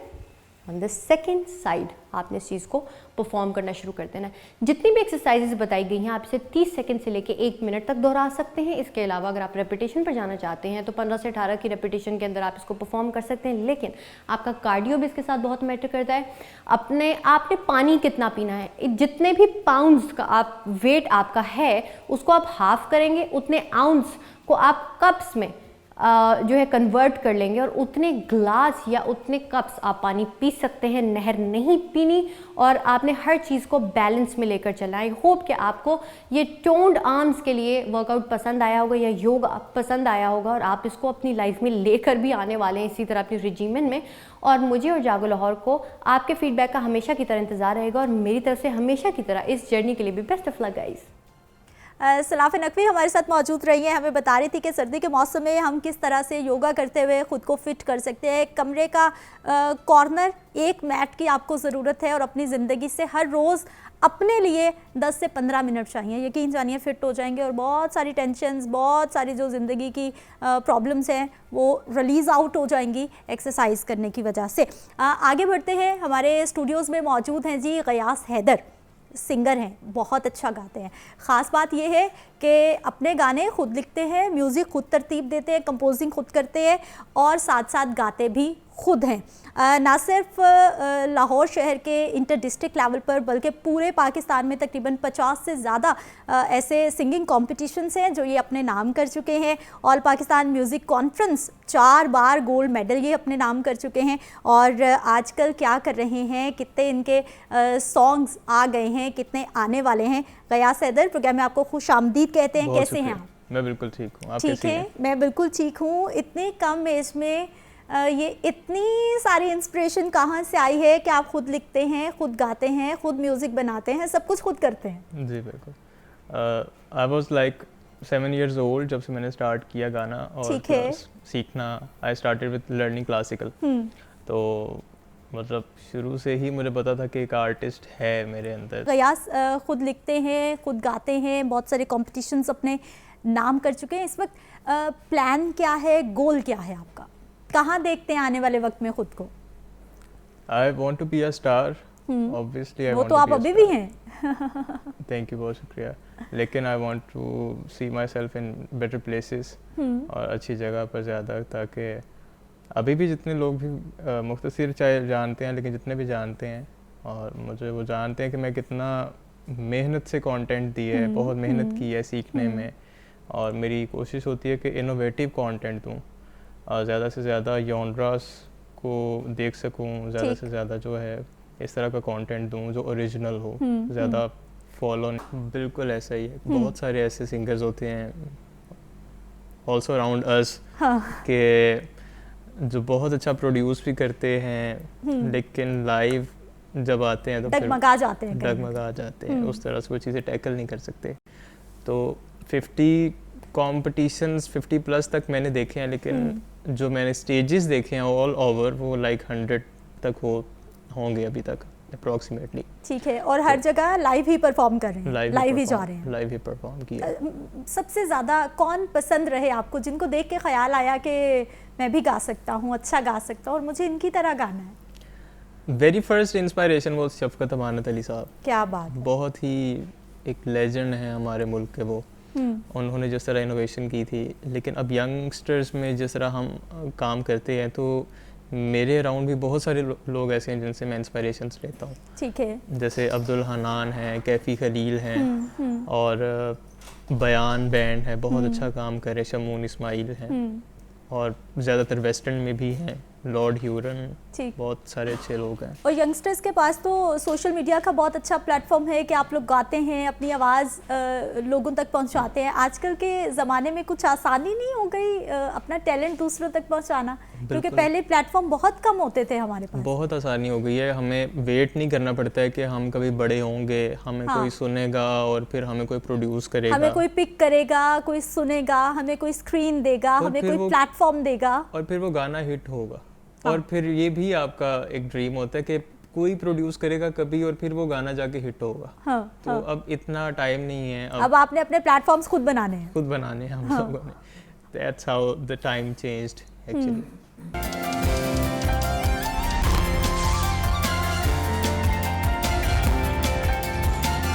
ऑन द सेकेंड साइड आपने इस चीज़ को परफॉर्म करना शुरू कर देना है। जितनी भी एक्सरसाइजेज बताई गई हैं आप इसे 30 सेकंड से लेके 1 मिनट तक दोहरा सकते हैं। इसके अलावा अगर आप रेपिटेशन पर जाना चाहते हैं तो 15 से 18 की रेपिटेशन के अंदर आप इसको परफॉर्म कर सकते हैं, लेकिन आपका कार्डियो भी इसके साथ बहुत मैटर करता है। आपने पानी कितना पीना है, जितने भी पाउंड्स का आप वेट आपका है उसको आप हाफ करेंगे, उतने आउंस को आप कप्स में जो है कन्वर्ट कर लेंगे और उतने ग्लास या उतने कप्स आप पानी पी सकते हैं। नहर नहीं पीनी, और आपने हर चीज़ को बैलेंस में लेकर चलना है। आई होप कि आपको ये टोन्ड आर्म्स के लिए वर्कआउट पसंद आया होगा या योगा पसंद आया होगा और आप इसको अपनी लाइफ में लेकर भी आने वाले हैं इसी तरह अपनी रिजीमेंट में। और मुझे और जागो लाहौर को आपके फीडबैक का हमेशा की तरह इंतज़ार रहेगा, और मेरी तरफ से हमेशा की तरह इस जर्नी के लिए भी best of luck guys. Salaf Naqvi हमारे साथ मौजूद रही हैं, हमें बता रही थी कि सर्दी के मौसम में हम किस तरह से योगा करते हुए ख़ुद को फिट कर सकते हैं। कमरे का कॉर्नर, एक मैट की आपको ज़रूरत है, और अपनी ज़िंदगी से हर रोज़ अपने लिए 10 से 15 मिनट चाहिए। यकीन जानिए फिट हो जाएंगे और बहुत सारी टेंशन्स, बहुत सारी जो ज़िंदगी की प्रॉब्लम्स हैं वो रिलीज़ आउट हो जाएंगी एक्सरसाइज करने की वजह से। आगे बढ़ते हैं, हमारे स्टूडियोज़ में मौजूद हैं जी गयास हैदर, सिंगर हैं, बहुत अच्छा गाते हैं। ख़ास बात यह है कि अपने गाने खुद लिखते हैं, म्यूज़िक खुद तरतीब देते हैं, कंपोजिंग खुद करते हैं और साथ साथ गाते भी खुद हैं। ना सिर्फ लाहौर शहर के इंटर डिस्ट्रिक्ट लेवल पर बल्कि पूरे पाकिस्तान में तकरीबन 50 से ज़्यादा ऐसे सिंगिंग कॉम्पिटिशन्स हैं जो ये अपने नाम कर चुके हैं। ऑल पाकिस्तान म्यूज़िक कॉन्फ्रेंस 4 बार गोल्ड मेडल ये अपने नाम कर चुके हैं, और आजकल क्या कर रहे हैं, कितने इनके सॉन्ग्स आ गए हैं, कितने आने वाले हैं। गयास हैदर, प्रोग्राम में आपको खुश आमदीद कहते हैं। कैसे हैं आप? मैं बिल्कुल ठीक हूँ, आप ठीक कैसी है? हैं? मैं बिल्कुल ठीक हूँ। इतने कम एज में ये इतनी सारी इंस्पिरेशन कहाँ से आई है कि आप खुद लिखते हैं, खुद गाते हैं, खुद म्यूज़िक बनाते हैं, सब कुछ खुद करते हैं? जी बिल्कुल। I was like 7 years old जब से मैंने स्टार्ट किया गाना और सीखना। I started with learning classical. तो मतलब शुरू से ही मुझे पता था कि एक आर्टिस्ट है मेरे अंदर। गयास खुद लिखते हैं, खुद गाते हैं, बहुत सारे कॉम्पिटिशन्स अपने नाम कर चुके हैं। इस वक्त प्लान क्या है, गोल क्या है आपका? कहाँ देखते हैं आने वाले वक्त में खुद को? I want to be a star, obviously. वो तो आप अभी भी हैं। थैंक यू, बहुत शुक्रिया। लेकिन I want to see myself in better places और अच्छी जगह पर ज़्यादा, ताकि अभी भी जितने लोग भी मुख्तसर चाहे जानते हैं, लेकिन जितने भी जानते हैं और मुझे वो जानते हैं कि मैं कितना मेहनत से कंटेंट दिया है, बहुत मेहनत की है सीखने में, और मेरी कोशिश होती है कि इनोवेटिव कंटेंट दूँ और ज़्यादा से ज़्यादा जॉनरास को देख सकूँ, ज़्यादा से ज़्यादा जो है इस तरह का कंटेंट दूँ जो ओरिजिनल हो, ज़्यादा फॉलो। बिल्कुल ऐसा ही है, बहुत सारे ऐसे सिंगर्स होते हैं ऑल्सो अराउंड अस के जो बहुत अच्छा प्रोड्यूस भी करते हैं, लेकिन लाइव जब आते हैं तो डगमगा जाते हैं, डगमगा जाते हैं, उस तरह से वो चीज़ें टैकल नहीं कर सकते। तो 50 कॉम्पिटिशन्स 50 प्लस तक मैंने देखे हैं, लेकिन जो मैंने स्टेजेस देखे हैं ऑल ओवर वो लाइक 100 तक होंगे अभी तक अप्रॉक्सीमेटली। ठीक है, और हर जगह लाइव ही परफॉर्म कर रहे हैं, लाइव ही जा रहे हैं, लाइव ही परफॉर्म किया। सबसे ज़्यादा कौन पसंद रहे आपको, जिनको देख के ख्याल आया कि मैं भी गा सकता हूँ, अच्छा गा सकता हूँ और मुझे इनकी तरह गाना है? वेरी फर्स्ट इंस्पायरेशन वो शफकत अमानत अली साहब। क्या बात है। बहुत ही एक लेजेंड है हमारे मुल्क के वो। उन्होंने जिस तरह इनोवेशन की थी, लेकिन अब यंगस्टर्स में जिस तरह हम काम करते हैं तो मेरे अराउंड भी बहुत सारे लोग ऐसे हैं जिनसे मैं इंस्पायरेशंस लेता हूँ। ठीक है, जैसे अब्दुल हनान हैं, कैफ़ी खलील हैं, और बयान बैंड है, बहुत अच्छा काम करे, शमून इस्माइल हैं, और ज़्यादातर वेस्टर्न में भी हैं लॉर्ड ह्यूरन, ठीक। बहुत सारे अच्छे लोग हैं। और यंगस्टर्स के पास तो सोशल मीडिया का बहुत अच्छा प्लेटफॉर्म है कि आप लोग गाते हैं, अपनी आवाज़ लोगों तक पहुंचाते हैं। आजकल के ज़माने में कुछ आसानी नहीं हो गई अपना टैलेंट दूसरों तक पहुंचाना, क्योंकि पहले प्लेटफॉर्म बहुत कम होते थे हमारे पास। बहुत आसानी हो गई है, हमें वेट नहीं करना पड़ता है कि हम कभी बड़े होंगे, हमें कोई सुनेगा और फिर हमें कोई प्रोड्यूस करेगा, हमें कोई पिक करेगा, कोई सुनेगा, हमें कोई स्क्रीन देगा, हमें कोई प्लेटफॉर्म देगा और फिर वो गाना हिट होगा। और फिर ये भी आपका एक ड्रीम होता है कि कोई प्रोड्यूस करेगा कभी और फिर वो गाना जाके हिट होगा। तो अब इतना टाइम नहीं है, अब आपने अपने प्लेटफॉर्म्स खुद बनाने हैं। खुद बनाने हैं हम लोगों ने। That's how the time changed actually.